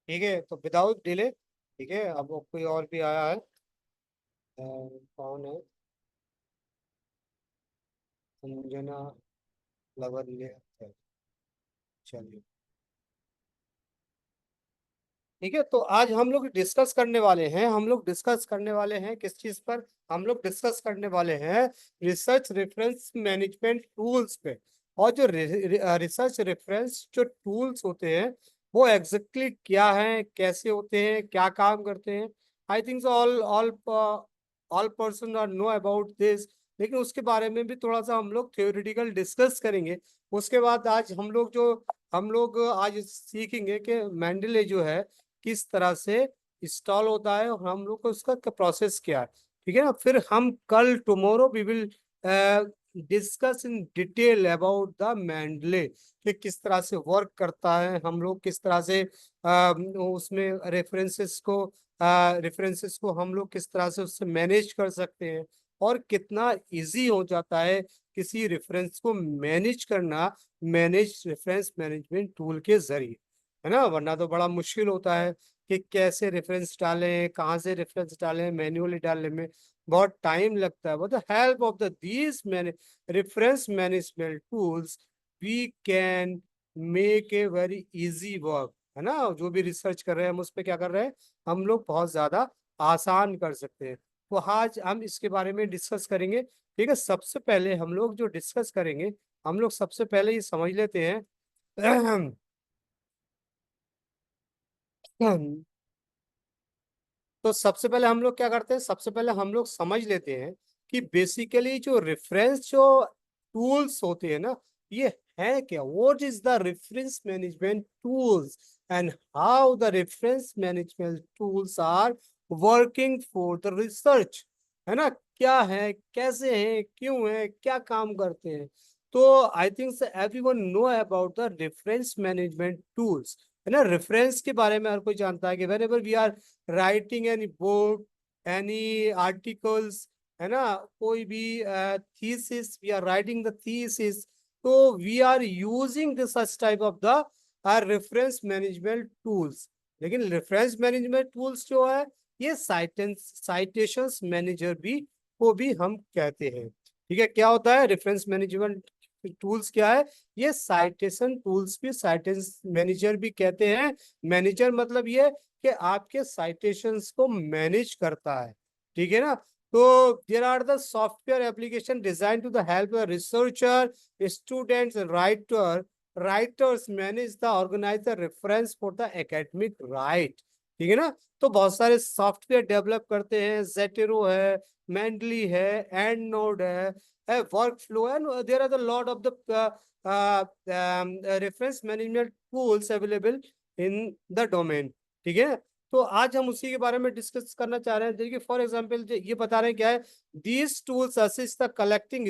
ठीक है, तो विदाउट डिले, ठीक है, अब कोई और भी आया है। कौन है? अंजना लवल्य। चलिए, ठीक है, तो आज हम लोग डिस्कस करने वाले हैं किस चीज पर? हम लोग डिस्कस करने वाले हैं रिसर्च रेफरेंस मैनेजमेंट टूल्स पे। और जो रिसर्च रेफरेंस जो टूल्स होते हैं वो एग्जैक्टली क्या हैं, कैसे होते हैं, क्या काम करते हैं। I think all all all person are know about this. लेकिन उसके बारे में भी थोड़ा सा हम लोग थ्योरेटिकल डिस्कस करेंगे। उसके बाद आज हम लोग आज सीखेंगे कि मेंडले जो है किस तरह से इंस्टॉल होता है और हम लोग को उसका प्रोसेस क्या है। ठीक है ना, फिर हम कल tomorrow we will discuss in detail about the Mendeley कि किस तरह से वर्क करता है, हम लोग किस तरह से उसमें रेफरेंसेस को हम लोग किस तरह से उससे मैनेज कर सकते हैं, और कितना इजी हो जाता है किसी रेफरेंस को मैनेज करना मैनेज रेफरेंस मैनेजमेंट टूल के जरिए, है ना। वरना तो बड़ा मुश्किल होता है कि कैसे रेफरेंस डालें, कहाँ से रेफरेंस डालें, मैन्युअली डालने में बहुत टाइम लगता है। With the help of the these reference management tools we can make a very easy work, है ना। जो भी रिसर्च कर रहे हैं हम उस पर क्या कर रहे हैं, हम लोग बहुत ज्यादा आसान कर सकते हैं। तो आज हम इसके बारे में डिस्कस करेंगे। ठीक है, सबसे पहले हम लोग जो डिस्कस करेंगे, हम लोग सबसे पहले ये समझ लेते हैं तो सबसे पहले हम लोग क्या करते हैं, सबसे पहले हम लोग समझ लेते हैं कि बेसिकली जो रेफरेंस जो टूल्स होते हैं ना, ये है क्या, what is the reference management tools and how the reference management tools are working for the research, है ना। क्या है, कैसे हैं, क्यों है, क्या काम करते हैं। तो I think everyone know about the reference management tools, है ना। रेफरेंस के बारे में हर कोई जानता है कि whenever we are writing any book, any articles, है ना, कोई भी thesis, we are writing the thesis, तो we are using this such type of the reference management tools. लेकिन रेफरेंस मैनेजमेंट टूल्स जो है ये साइटेशंस मैनेजर भी को भी हम कहते हैं। ठीक है, क्या होता है रेफरेंस मैनेजमेंट टूल्स, क्या है ये, साइटेशन टूल्स भी, साइटेशन मैनेजर भी कहते हैं। मैनेजर मतलब ये कि आपके साइटेशंस को मैनेज करता है। ठीक है ना। तो there are the software application design to the help researcher, students, writers manage the organize the reference for the academic write. ठीक है ना। तो बहुत सारे सॉफ्टवेयर डेवलप करते हैं, जेटेरो है, मेंडली है, एंड नोड है, वर्क फ्लो है, there are the lot of the reference management tools available in the domain. ठीक है, तो आज हम उसी के बारे में डिस्कस करना चाह रहे हैं। देखिए फॉर एग्जांपल ये बता रहे हैं क्या है, these tools assist the collecting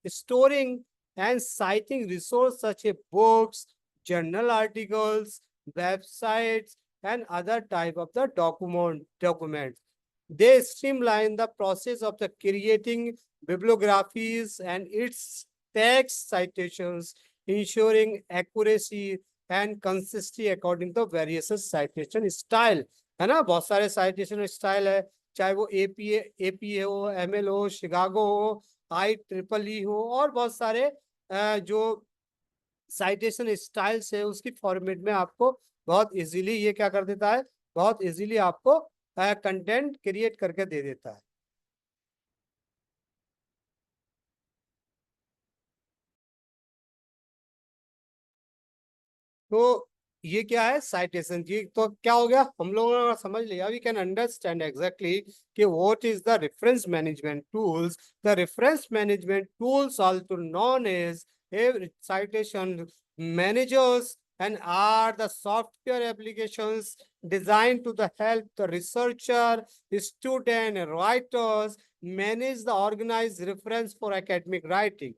storing and citing resource such a books, journal articles, websites and other type of the documents. They streamline the process of the creating bibliographies and its text citations, ensuring accuracy and consistency according to various citation style, है ना। बहुत सारे citation style है, चाहे वो APA हो, ML हो, Chicago हो, आई ट्रिपल ई हो, और बहुत सारे जो साइटेशन स्टाइल्स है उसकी फॉर्मेट में आपको बहुत इजीली ये क्या कर देता है, बहुत इजीली आपको कंटेंट क्रिएट करके दे देता है। तो ये क्या है साइटेशन जी, तो क्या हो गया, हम लोगों ने समझ लिया, वी कैन अंडरस्टैंड एग्जैक्टली कि what is the reference management tools. The reference management tools also known as citation managers and are the software applications designed to the help the researcher, student, and writers manage the organized reference for academic writing.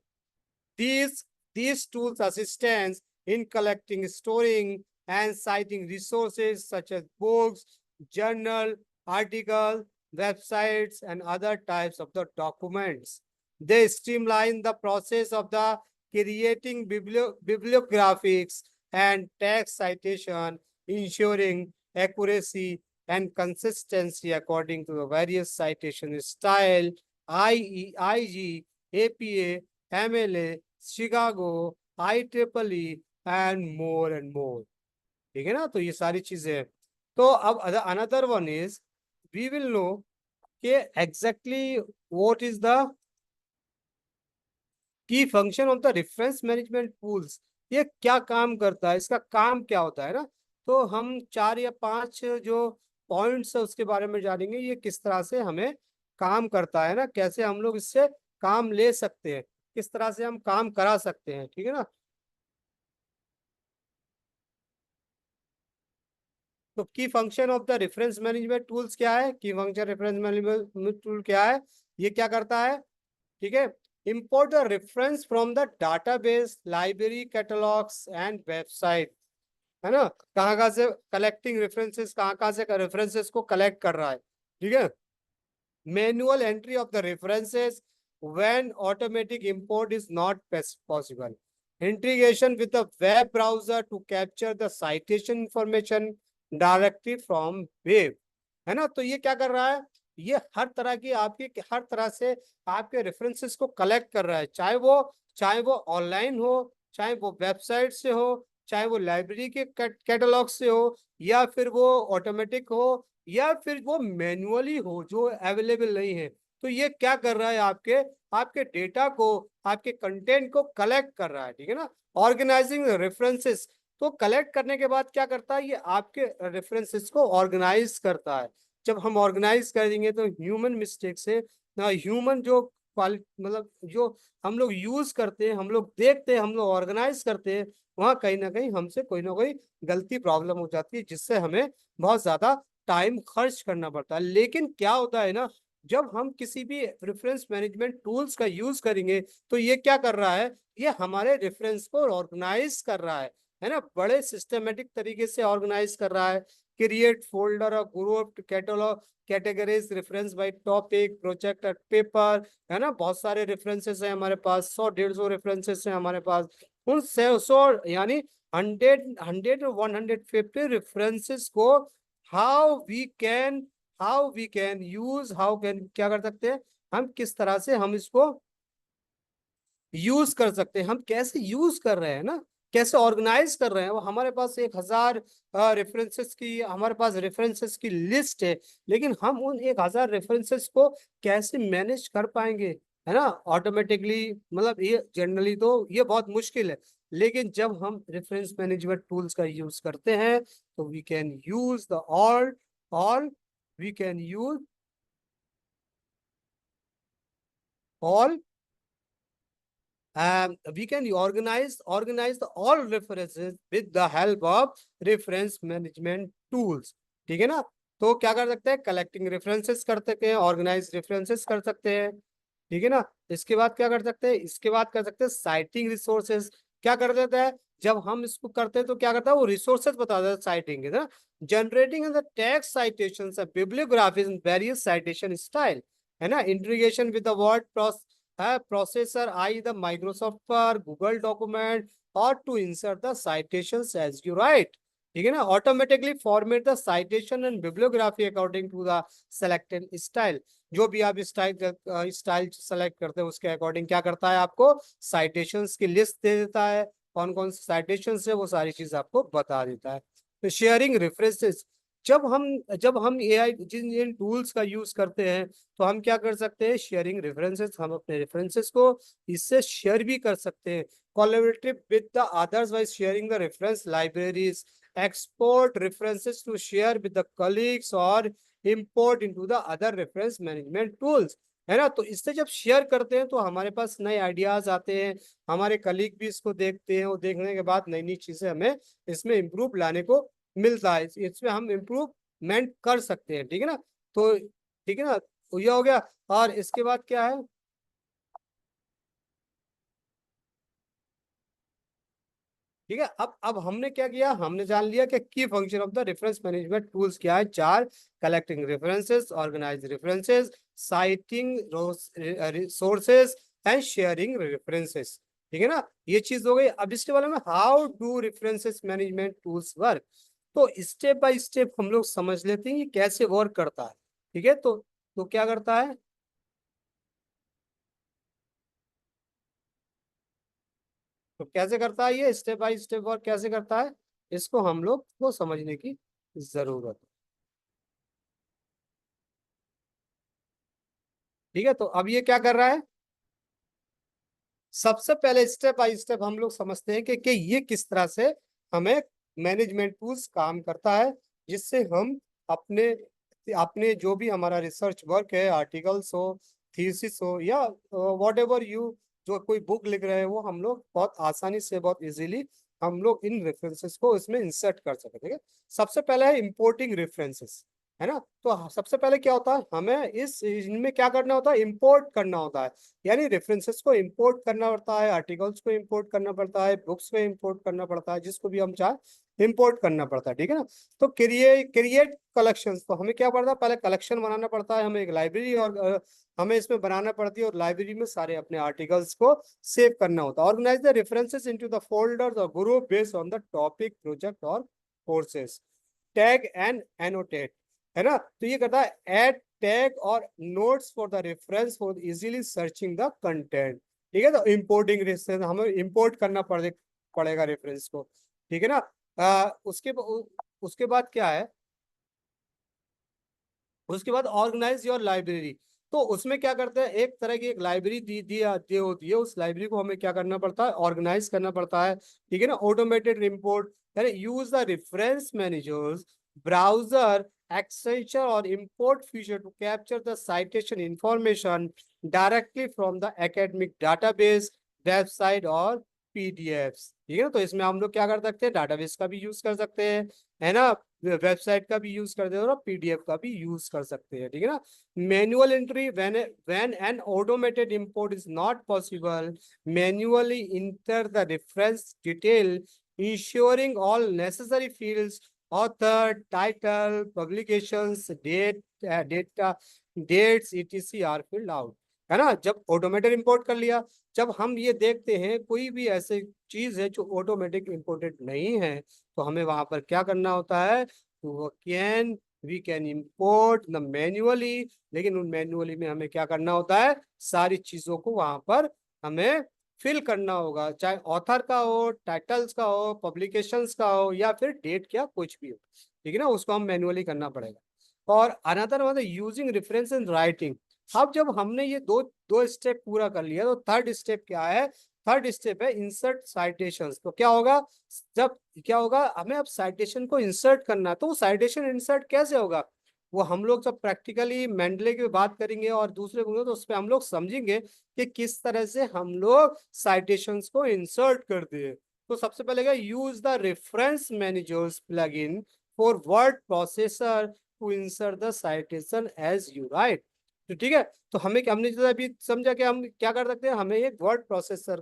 These, these tools assistance in collecting, storing, and citing resources such as books, journal, articles, websites, and other types of the documents. They streamline the process of the creating bibliographics and text citation, ensuring accuracy and consistency according to the various citation style, IG, APA, MLA, Chicago, IEEE and more. ठीक है ना, तो ये सारी चीजें हैं। तो अब another one is we will know कि exactly what is the key function of the reference management tools. ये क्या काम करता है, इसका काम क्या होता है ना। तो हम 4 या 5 जो पॉइंट्स है उसके बारे में जानेंगे, ये किस तरह से हमें काम करता है ना, कैसे हम लोग इससे काम ले सकते हैं, किस तरह से हम काम करा सकते हैं, ठीक है ना। तो की function of the reference management tools क्या है, की फंक्शन रेफरेंस मैनेजमेंट टूल क्या है, ये क्या करता है, ठीक है। Import the reference from the database, library, catalogues and website, है ना। कहाँ कहाँ से कलेक्टिंग रेफरेंसेस, कहाँ कहाँ से रेफरेंसेस को कलेक्ट कर रहा है, ठीक है। Manual entry of the references when automatic import is not possible, integration with the web browser to capture the citation information directly from web, है ना। तो ये क्या कर रहा है, ये हर तरह की आपकी हर तरह से आपके रेफरेंसेस को कलेक्ट कर रहा है, चाहे वो ऑनलाइन हो, चाहे वो वेबसाइट से हो, चाहे वो लाइब्रेरी के कैटलॉग से हो, या फिर वो ऑटोमेटिक हो, या फिर वो मैन्युअली हो जो अवेलेबल नहीं है। तो ये क्या कर रहा है, आपके आपके डेटा को, आपके कंटेंट को कलेक्ट कर रहा है, ठीक है ना। ऑर्गेनाइजिंग रेफरेंसेस, तो कलेक्ट करने के बाद क्या करता है, ये आपके रेफरेंसेस को ऑर्गेनाइज करता है। जब हम ऑर्गेनाइज करेंगे तो ह्यूमन मिस्टेक से ह्यूमन जो मतलब जो हम लोग यूज करते हैं, हम लोग देखते हैं, हम लोग ऑर्गेनाइज करते हैं, वहां कहीं ना कहीं हमसे कोई ना कोई गलती प्रॉब्लम हो जाती है, जिससे हमें बहुत ज्यादा टाइम खर्च करना पड़ता है। लेकिन क्या होता है ना, जब हम किसी भी रेफरेंस मैनेजमेंट टूल्स का यूज करेंगे तो ये क्या कर रहा है, ये हमारे रेफरेंस को ऑर्गेनाइज कर रहा है ना, बड़े सिस्टमेटिक तरीके से ऑर्गेनाइज कर रहा है। क्रिएट फोल्डर और group catalogue categories reference by topic project और पेपर, है ना। बहुत सारे रेफरेंसेस हैं हमारे पास, 100-150 रेफरेंसेस हैं हमारे पास। उन 100 यानी 100 150 रेफरेंसेस को how we can use, how can क्या कर सकते हैं, हम किस तरह से हम इसको यूज कर सकते हैं, हम कैसे यूज कर रहे हैं ना, कैसे ऑर्गेनाइज कर रहे हैं। वो हमारे पास 1,000 रेफरेंसेस की हमारे पास रेफरेंसेस की लिस्ट है, लेकिन हम उन 1,000 रेफरेंसेस को कैसे मैनेज कर पाएंगे, है ना, ऑटोमेटिकली। मतलब ये जनरली तो ये बहुत मुश्किल है, लेकिन जब हम रेफरेंस मैनेजमेंट टूल्स का यूज करते हैं तो we can use the all we can use all we can organize the all references with the help of reference management tools, ठीक है ना। तो क्या कर सकते हैं, कलेक्टिंग रेफरेंसेस कर सकते हैं, ऑर्गेनाइज रेफरेंसेस कर सकते हैं, ठीक है ना। इसके बाद क्या कर सकते हैं, इसके बाद कर सकते हैं साइटिंग रिसोर्सेज। क्या कर देता है, जब हम इसको करते हैं तो क्या करता है, वो रिसोर्सेज बता देता है साइटिंग है ना। Generating the text citations bibliographies in various citation style, है ना। Integration with the word processor, either Microsoft Word, Google Document, or to insert the citations as you write, ठीक है ना। Automatically format the citation and bibliography according to the selected style, जो भी आप style select करते हैं उसके according क्या करता है, आपको साइटेशंस की लिस्ट दे देता है, कौन कौन से साइटेशंस है वो सारी चीज आपको बता देता है। तो शेयरिंग रेफरेंसेस, जब हम एआई जिन जिन टूल्स का यूज करते हैं तो हम क्या कर सकते हैं, शेयरिंग रेफरेंसेस, हम अपने रेफरेंसेस को इससे शेयर भी कर सकते हैं। Collaborative with the others by sharing the reference libraries, export references to share with the colleagues और import into the other reference management tools, है ना। तो इससे जब शेयर करते हैं तो हमारे पास नए आइडियाज आते हैं, हमारे कलीग भी इसको देखते हैं, और देखने के बाद नई नई चीजें हमें इसमें इम्प्रूव लाने को मिलता है, इसमें हम इम्प्रूवमेंट कर सकते हैं, ठीक है ना। तो ठीक है ना, तो ये हो गया। और इसके बाद क्या है, ठीक है। अब हमने क्या किया, हमने जान लिया कि की function of the reference management tools क्या है, 4, collecting references, organize references, citing sources and sharing references, ठीक है ना। ये चीज हो गई। अब इसके बारे में how do references management tools work, तो स्टेप बाय स्टेप हम लोग समझ लेते हैं कि कैसे वर्क करता है। ठीक है, तो क्या करता है, तो कैसे करता है, ये स्टेप बाय स्टेप वर्क कैसे करता है, इसको हम लोग को समझने की जरूरत है। ठीक है, तो अब ये क्या कर रहा है, सबसे पहले स्टेप बाय स्टेप हम लोग समझते हैं कि ये किस तरह से हमें मैनेजमेंट टूल्स काम करता है, जिससे हम अपने अपने जो भी हमारा रिसर्च वर्क है, आर्टिकल्स हो, थीसिस हो, या वॉट एवर यू जो कोई बुक लिख रहे हैं, वो हम लोग बहुत आसानी से, बहुत इजीली हम लोग इन रेफरेंसेस को इसमें इंसर्ट कर सके। ठीक है, सबसे पहले है इंपोर्टिंग रेफरेंसेस, है ना। तो सबसे पहले क्या होता है, हमें इनमें क्या करना होता है, इंपोर्ट करना होता है, यानी रेफरेंसेस को इंपोर्ट करना पड़ता है, आर्टिकल्स को इंपोर्ट करना पड़ता है, बुक्स को इंपोर्ट करना पड़ता है, जिसको भी हम चाहे इंपोर्ट करना पड़ता है। ठीक है ना। तो क्रिएट कलेक्शंस, तो हमें क्या पड़ता है, पहले कलेक्शन बनाना पड़ता है, हमें एक लाइब्रेरी और हमें इसमें बनाना पड़ती है, और लाइब्रेरी में सारे अपने आर्टिकल्स को सेव करना होता है। Organise the references into the folders और group based on the topic, project और कोर्सेस। टैग एंड एनोटेट, है ना, तो ये करता है ऐड टैग और notes for the reference for easily searching the content. ठीक है, तो इंपोर्टिंग रेफरेंस, हमें इंपोर्ट करना पड़ेगा रेफरेंस को। ठीक है ना। उसके बाद क्या है, उसके बाद ऑर्गेनाइज योर लाइब्रेरी, तो उसमें क्या करते हैं, एक तरह की एक लाइब्रेरी दी होती है, उस लाइब्रेरी को हमें क्या करना पड़ता है, ऑर्गेनाइज करना पड़ता है। ठीक है ना। ऑटोमेटेड रिपोर्ट, यानी use the reference managers browser extension और import feature to capture the citation information directly from the academic database, website और पीडीएफ्स। ठीक है ना, तो इसमें हम लोग क्या कर सकते हैं, डाटाबेस का भी यूज कर सकते हैं, है ना, वेबसाइट का भी यूज करते हैं, और पीडीएफ का भी यूज कर सकते हैं। ठीक है ना। Manual entry, when an automated import is not possible, manually enter the reference detail, ensuring all necessary fields, author, title, publications, dates etc are filled out। है ना, जब ऑटोमेटेड इंपोर्ट कर लिया, जब हम ये देखते हैं कोई भी ऐसे चीज है जो ऑटोमेटिक इंपोर्टेड नहीं है, तो हमें वहां पर क्या करना होता है, तो we can import the manually, लेकिन उन मैन्युअली में हमें क्या करना होता है, सारी चीजों को वहां पर हमें फिल करना होगा, चाहे ऑथर का हो, टाइटल्स का हो, पब्लिकेशंस का हो, या फिर डेट क्या कुछ भी हो। ठीक है ना, उसको हम मैन्युअली करना पड़ेगा। और अनदर मतलब यूजिंग रेफरेंस इन राइटिंग। अब जब हमने ये दो दो स्टेप पूरा कर लिया, तो थर्ड स्टेप क्या है, थर्ड स्टेप है इंसर्ट साइटेशंस। तो क्या होगा, जब क्या होगा, हमें अब साइटेशन को इंसर्ट करना है, तो वो साइटेशन इंसर्ट कैसे होगा, वो हम लोग जब प्रैक्टिकली मेंडले की बात करेंगे और दूसरे होंगे, तो उस पर हम लोग समझेंगे कि किस तरह से हम लोग साइटेशंस को इंसर्ट करते हैं। तो सबसे पहले क्या, use the reference managers plugin for word processor to insert the citation as you write. तो ठीक है, तो हमने जो अभी समझा कि हम क्या कर सकते हैं, हमें एक वर्ड प्रोसेसर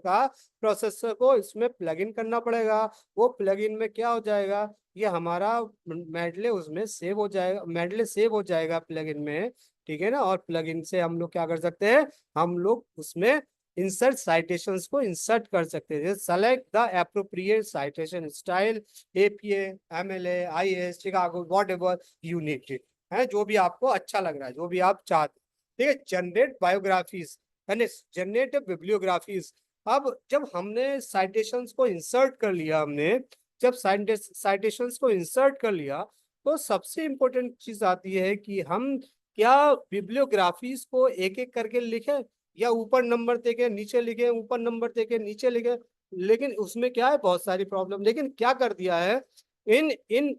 को इसमें प्लग इन करना पड़ेगा। वो प्लग इन में क्या हो जाएगा, ये हमारा मेडले उसमें सेव हो जाएगा, मेडले सेव हो जाएगा प्लग इन में। ठीक है ना, और प्लग इन से हम लोग क्या कर सकते हैं, हम लोग उसमें इंसर्ट साइटेशंस को इंसर्ट कर सकते हैं। Select the appropriate citation style, APA, MLA, IS, Chicago, whatever you need, है जो भी आपको अच्छा लग रहा है, जो भी आप चाहते हैं। ठीक है, जनरेट बायोग्राफीज यानी जनरेट बिब्लियोग्राफीज। अब जब हमने साइटेशंस को इंसर्ट कर लिया, हमने जब साइटेशंस को इंसर्ट कर लिया, तो सबसे इंपॉर्टेंट चीज आती है कि हम क्या बिब्लियोग्राफीज को एक एक करके लिखे, या ऊपर नंबर देके नीचे लिखे, ऊपर नंबर देके नीचे लिखे। लेकिन उसमें क्या है, बहुत सारी प्रॉब्लम, लेकिन क्या कर दिया है, इन इन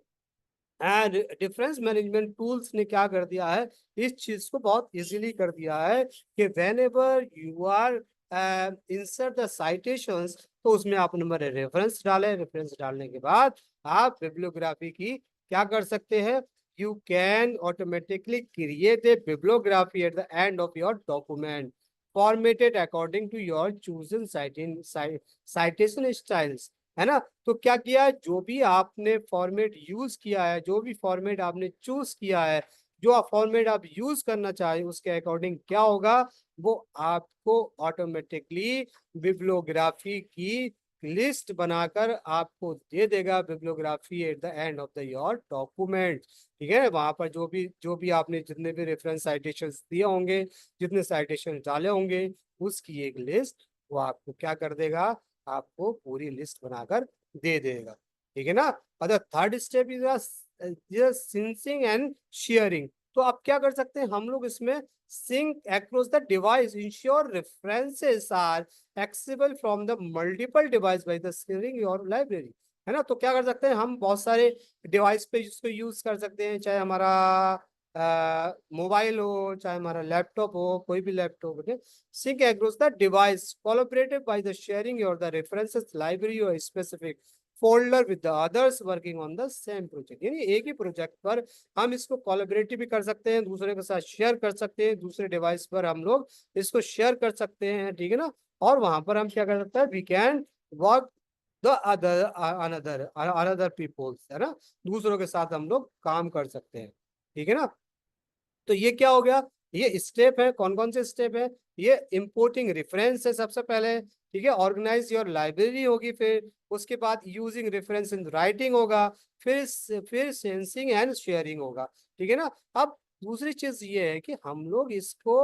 डिफरेंस मैनेजमेंट टूल्स ने क्या कर दिया है, इस चीज को बहुत इजीली कर दिया है कि whenever you are insert the citations, तो उसमें आप नंबर रेफरेंस डालें, रेफरेंस डालने के बाद आप बिब्लियोग्राफी की क्या कर सकते हैं, you can automatically create a bibliography at the end of your document, formatted according to your chosen citation styles. है ना, तो क्या किया, जो भी आपने फॉर्मेट यूज किया है, जो भी फॉर्मेट आपने चूज किया है, जो फॉर्मेट आप यूज करना चाहे, उसके अकॉर्डिंग क्या होगा, वो आपको ऑटोमेटिकली बिब्लियोग्राफी की लिस्ट बनाकर आपको दे देगा bibliography at the end of the your document. ठीक है, वहां पर जो भी आपने जितने भी रेफरेंस साइटेशंस दिए होंगे, जितने साइटेशन डाले होंगे, उसकी एक लिस्ट वो आपको क्या कर देगा, आपको पूरी लिस्ट बनाकर दे देगा। ठीक है ना। और the third step is syncing and sharing. तो आप क्या कर सकते हैं, हम लोग इसमें sync across the device, ensure references are accessible from the multiple device by the sharing your library। है ना। तो क्या कर सकते हैं, हम बहुत सारे डिवाइस पे इसको यूज कर सकते हैं, चाहे हमारा मोबाइल हो, चाहे हमारा लैपटॉप हो, कोई भी लैपटॉप हो। sync across the device collaborated by the sharing your the references library or specific folder with the others working on the same project. यानी एक ही प्रोजेक्ट पर हम इसको कोलैबोरेटिव भी कर सकते हैं, दूसरे के साथ शेयर कर सकते हैं, दूसरे डिवाइस पर हम लोग इसको शेयर कर सकते हैं। ठीक है ना। और वहां पर हम क्या कर सकते हैं, we can work the other another another peoples, है ना, दूसरों के साथ हम लोग काम कर सकते हैं। ठीक है ना। तो ये क्या हो गया, ये स्टेप है। कौन कौन से स्टेप है, ये इंपोर्टिंग रेफरेंस है सबसे पहले। ठीक है, ऑर्गेनाइज योर लाइब्रेरी होगी, फिर उसके बाद यूजिंग रेफरेंस इन राइटिंग होगा, फिर सेंसिंग एंड शेयरिंग होगा। ठीक है ना। अब दूसरी चीज ये है कि हम लोग इसको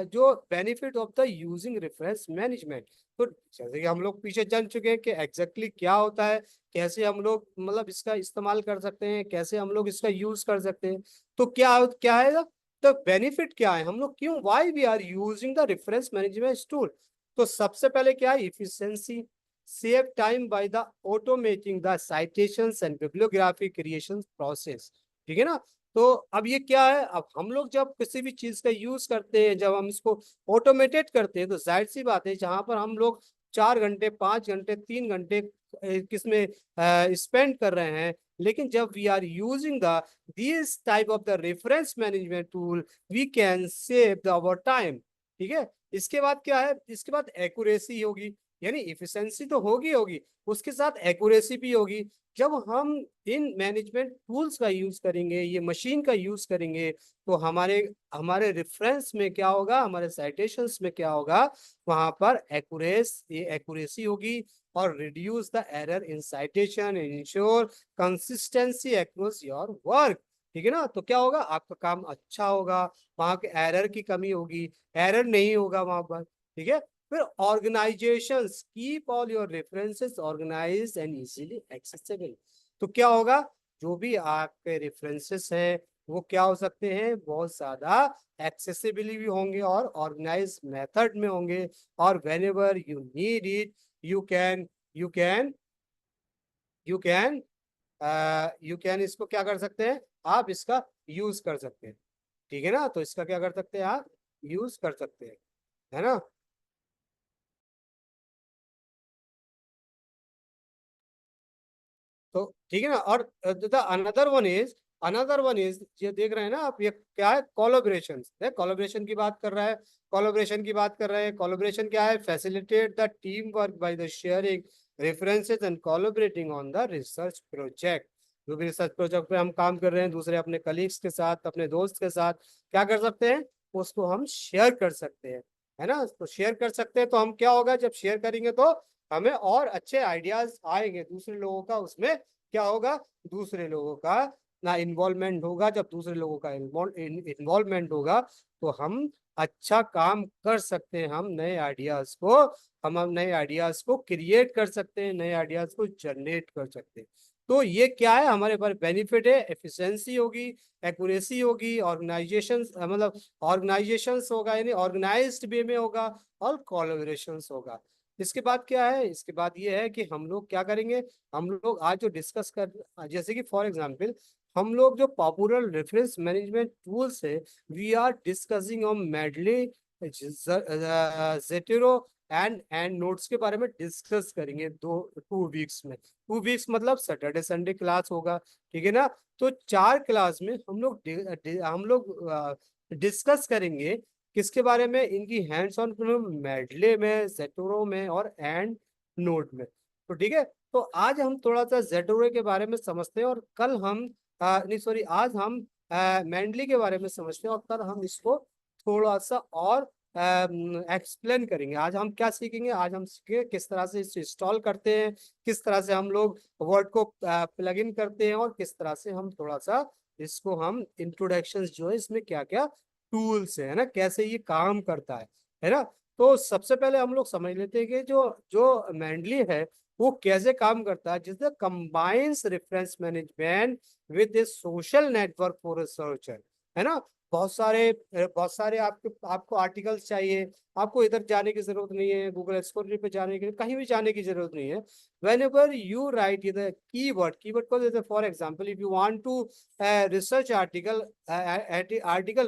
जो benefit of the using reference management, तो जैसे कि हम लोग पीछे जान चुके हैं कि एग्जैक्टली क्या होता है, कैसे हम लोग मतलब इसका इस्तेमाल कर सकते हैं, कैसे हम लोग इसका यूज कर सकते हैं। तो क्या क्या है, तो बेनिफिट क्या है, हम लोग क्यों, why we are using the reference management tool. तो सबसे पहले क्या है, efficiency, save time by the automating the citations and bibliography creation process. ठीक है ना। तो अब ये क्या है, अब हम लोग जब किसी भी चीज का यूज करते हैं, जब हम इसको ऑटोमेटेड करते हैं, तो जाहिर सी बात है जहां पर हम लोग 4 घंटे 5 घंटे 3 घंटे किसमें स्पेंड कर रहे हैं, लेकिन जब we are using the this type of the reference management tool, we can save the our time. ठीक है। इसके बाद क्या है, इसके बाद एक्यूरेसी होगी, यानी इफिशिएंसी तो होगी होगी, उसके साथ एक्यूरेसी भी होगी। जब हम इन मैनेजमेंट टूल्स का यूज करेंगे, ये मशीन का यूज करेंगे, तो हमारे हमारे रेफरेंस में क्या होगा, हमारे साइटेशंस में क्या होगा, वहां पर एक्यूरेसी होगी, और reduce the error in citation, ensure consistency across your work. ठीक है ना। तो क्या होगा, आपका काम अच्छा होगा, वहां के एरर की कमी होगी, एरर नहीं होगा वहां पर। ठीक है। फिर organizations keep all your references organized and easily accessible. तो क्या होगा, जो भी आपके रेफरेंसेस हैं वो क्या हो सकते हैं, बहुत ज्यादा एक्सेसिबल भी होंगे और ऑर्गेनाइज मेथड में होंगे, और when ever you need it, you can you can you can you can इसको क्या कर सकते हैं, आप इसका यूज कर सकते हैं। ठीक है ना। तो इसका क्या कर सकते हैं, आप यूज कर सकते हैं, है ना। तो ठीक है ना। और अनदर वन इज ये देख रहे हैं ना आप, ये क्या है, कोलोब्रेशन है, कोलोब्रेशन की बात कर रहा है, कोलोब्रेशन की बात कर रहे हैं। कोलोब्रेशन क्या है, facilitate the teamwork by the sharing references and collaborating on the research project. जो भी रिसर्च प्रोजेक्ट पे हम काम कर रहे हैं, दूसरे अपने कलीग्स के साथ, अपने दोस्त के साथ क्या कर सकते हैं, उसको हम शेयर कर सकते हैं, है ना। तो शेयर कर सकते हैं, तो हम क्या होगा, जब शेयर करेंगे तो हमें और अच्छे आइडियाज आएंगे, दूसरे लोगों का उसमें क्या होगा, दूसरे लोगों का ना इन्वॉल्वमेंट होगा। जब दूसरे लोगों का इन्वॉल्वमेंट होगा, तो हम अच्छा काम कर सकते हैं, हम नए आइडियाज को क्रिएट कर सकते हैं, नए आइडियाज को जनरेट कर सकते हैं। तो ये क्या है, हमारे पास बेनिफिट है, एफिशिएंसी होगी, एक्यूरेसी होगी, ऑर्गेनाइजेशन मतलब ऑर्गेनाइजेशन होगा, यानी ऑर्गेनाइज्ड वे में होगा, और कोलैबोरेशन होगा। इसके बाद क्या है, इसके बाद ये है कि हम लोग क्या करेंगे, हम लोग आज जो डिस्कस कर, जैसे कि फॉर एग्जांपल हम लोग जो पॉपुलर रेफरेंस मैनेजमेंट टूल्स है, we are discussing on Mendeley, Zotero and notes के बारे में डिस्कस करेंगे 2 वीक्स में। 2 वीक्स मतलब सैटरडे संडे क्लास होगा। ठीक है ना। तो 4 क्लास में हम लोग डिस्कस करेंगे किसके बारे में, इनकी हैंड्स ऑन मेडले में, जेटोरो में और एंड नोट में। तो ठीक है। तो आज हम थोड़ा सा जेटोरो के बारे में समझते हैं, और कल हम नहीं सॉरी, आज हम मैंडली के बारे में समझते हैं, और कल हम इसको थोड़ा सा और एक्सप्लेन करेंगे। आज हम क्या सीखेंगे, आज हम सीखेंगे किस तरह से इसे इंस्टॉल करते हैं, किस तरह से हम लोग वर्ड को प्लग इन करते हैं, और किस तरह से हम थोड़ा सा इसको हम इंट्रोडक्शन जो है इसमें क्या क्या टूल्स है ना, कैसे ये काम करता है ना। तो सबसे पहले हम लोग समझ लेते हैं कि जो जो मेंडली है वो कैसे काम करता है, जिससे combines reference management with A social network for researcher, है ना। बहुत सारे आपको आर्टिकल्स चाहिए, आपको इधर जाने की जरूरत नहीं है, गूगल एक्सप्लोरर पे जाने के लिए कहीं भी जाने की जरूरत नहीं है। whenever you write the keyword को जैसे for example if you want to research article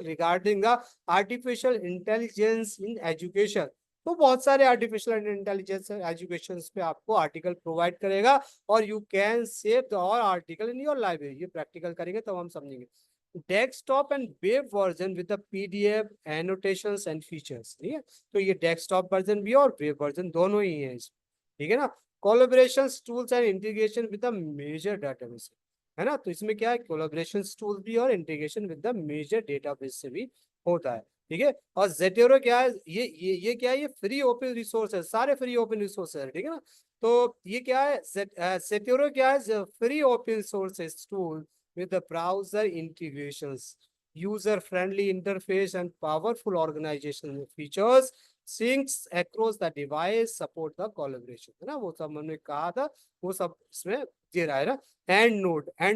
regarding the artificial intelligence in education, तो बहुत सारे आर्टिफिशियल इंटेलिजेंस एजुकेशन पे आपको आर्टिकल प्रोवाइड करेगा, और you can save the all article in your library. ये प्रैक्टिकल करेंगे तब हम समझेंगे। Desktop and web version with the PDF annotations and features, ठीक है। तो ये डेस्कटॉप वर्जन भी है और वेब वर्जन दोनों ही है इसमें, ठीक है ना। Collaboration tools and integration with the major database, है ना। तो इसमें क्या है, कोलैबोरेशन टूल्स भी और integration with the major database से भी होता है, ठीक है। और जेटेरो क्या है, ये क्या है, ये फ्री ओपन रिसोर्स है, सारे फ्री ओपन रिसोर्स है, ठीक है ना। तो ये क्या है, जेटेरो क्या है, free open sources tool with the browser integrations, user-friendly interface and powerful organization features, syncs across the device, support the collaboration, है ना। वो सब हमने कहा था, वो सब इसमें दे रहा है ना। एंड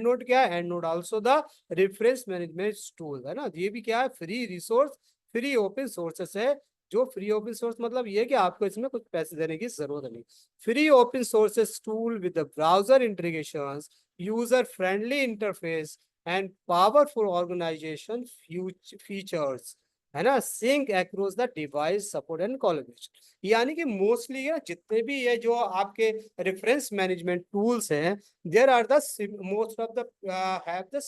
नोड क्या है, and node also the reference management tool, है ना। ये भी क्या है, free resource, free open sources है। जो फ्री ओपन सोर्स मतलब ये है कि आपको इसमें कुछ पैसे देने की जरूरत नहीं। Free open sources tool with the browser integrations, user friendly interface and powerful organization features, है ना। Sync across the device support and collaboration, यानी कि मोस्टली है जितने भी ये जो आपके रेफरेंस मैनेजमेंट टूल्स हैं, there are the most of the have the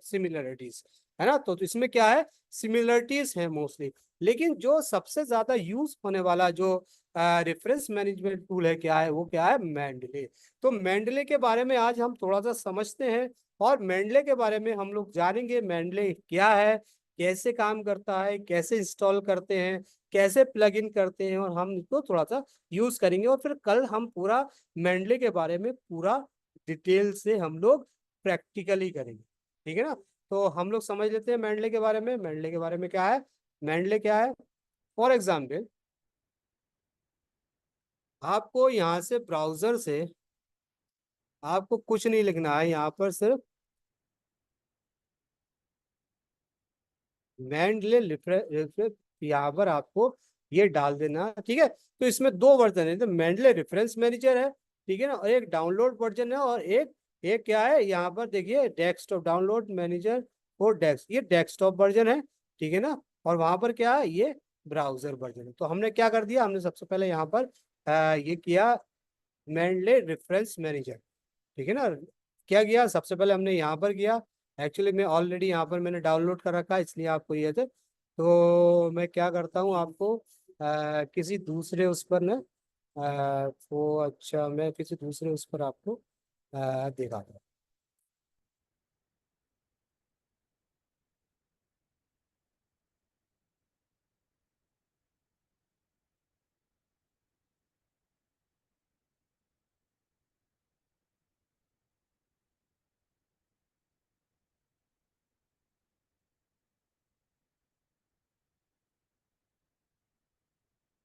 similarities, है ना। तो इसमें क्या है, सिमिलरिटीज है मोस्टली। लेकिन जो सबसे ज्यादा यूज होने वाला जो रेफरेंस मैनेजमेंट टूल है क्या है, वो क्या है, मेंडले। तो मेंडले के बारे में आज हम थोड़ा सा समझते हैं, और मेंडले के बारे में हम लोग जानेंगे मेंडले क्या है, कैसे काम करता है, कैसे इंस्टॉल करते हैं, कैसे प्लग इन करते हैं, और हम इसको थोड़ा सा यूज करेंगे। और फिर कल हम पूरा मेंडले के बारे में पूरा डिटेल से हम लोग प्रैक्टिकली करेंगे, ठीक है ना। तो हम लोग समझ लेते हैं मेंडले के बारे में। मेंडले के बारे में क्या है, मेंडले क्या है, फॉर एग्जाम्पल आपको यहाँ से ब्राउजर से आपको कुछ नहीं लिखना है, यहाँ पर सिर्फ मैंडले यहाँ पर आपको ये डाल देना, ठीक है। तो इसमें दो वर्जन है, तो मैंडले रेफरेंस मैनेजर है, ठीक है ना, और एक डाउनलोड वर्जन है, और एक एक क्या है, यहाँ पर देखिए डेस्कटॉप डाउनलोड मैनेजर और डेस्क, ये डेस्कटॉप वर्जन है, ठीक है ना। और वहां पर क्या है, ये ब्राउजर वर्जन है। तो हमने क्या कर दिया, हमने सबसे पहले यहाँ पर ये किया मैंडले रेफरेंस मैनेजर, ठीक है ना। क्या किया, सबसे पहले हमने यहाँ पर किया, एक्चुअली मैं ऑलरेडी यहाँ पर मैंने डाउनलोड कर रखा है इसलिए आपको ये थे। तो मैं क्या करता हूँ, आपको किसी दूसरे उस पर ना वो अच्छा मैं किसी दूसरे उस पर आपको दिखाता हूँ।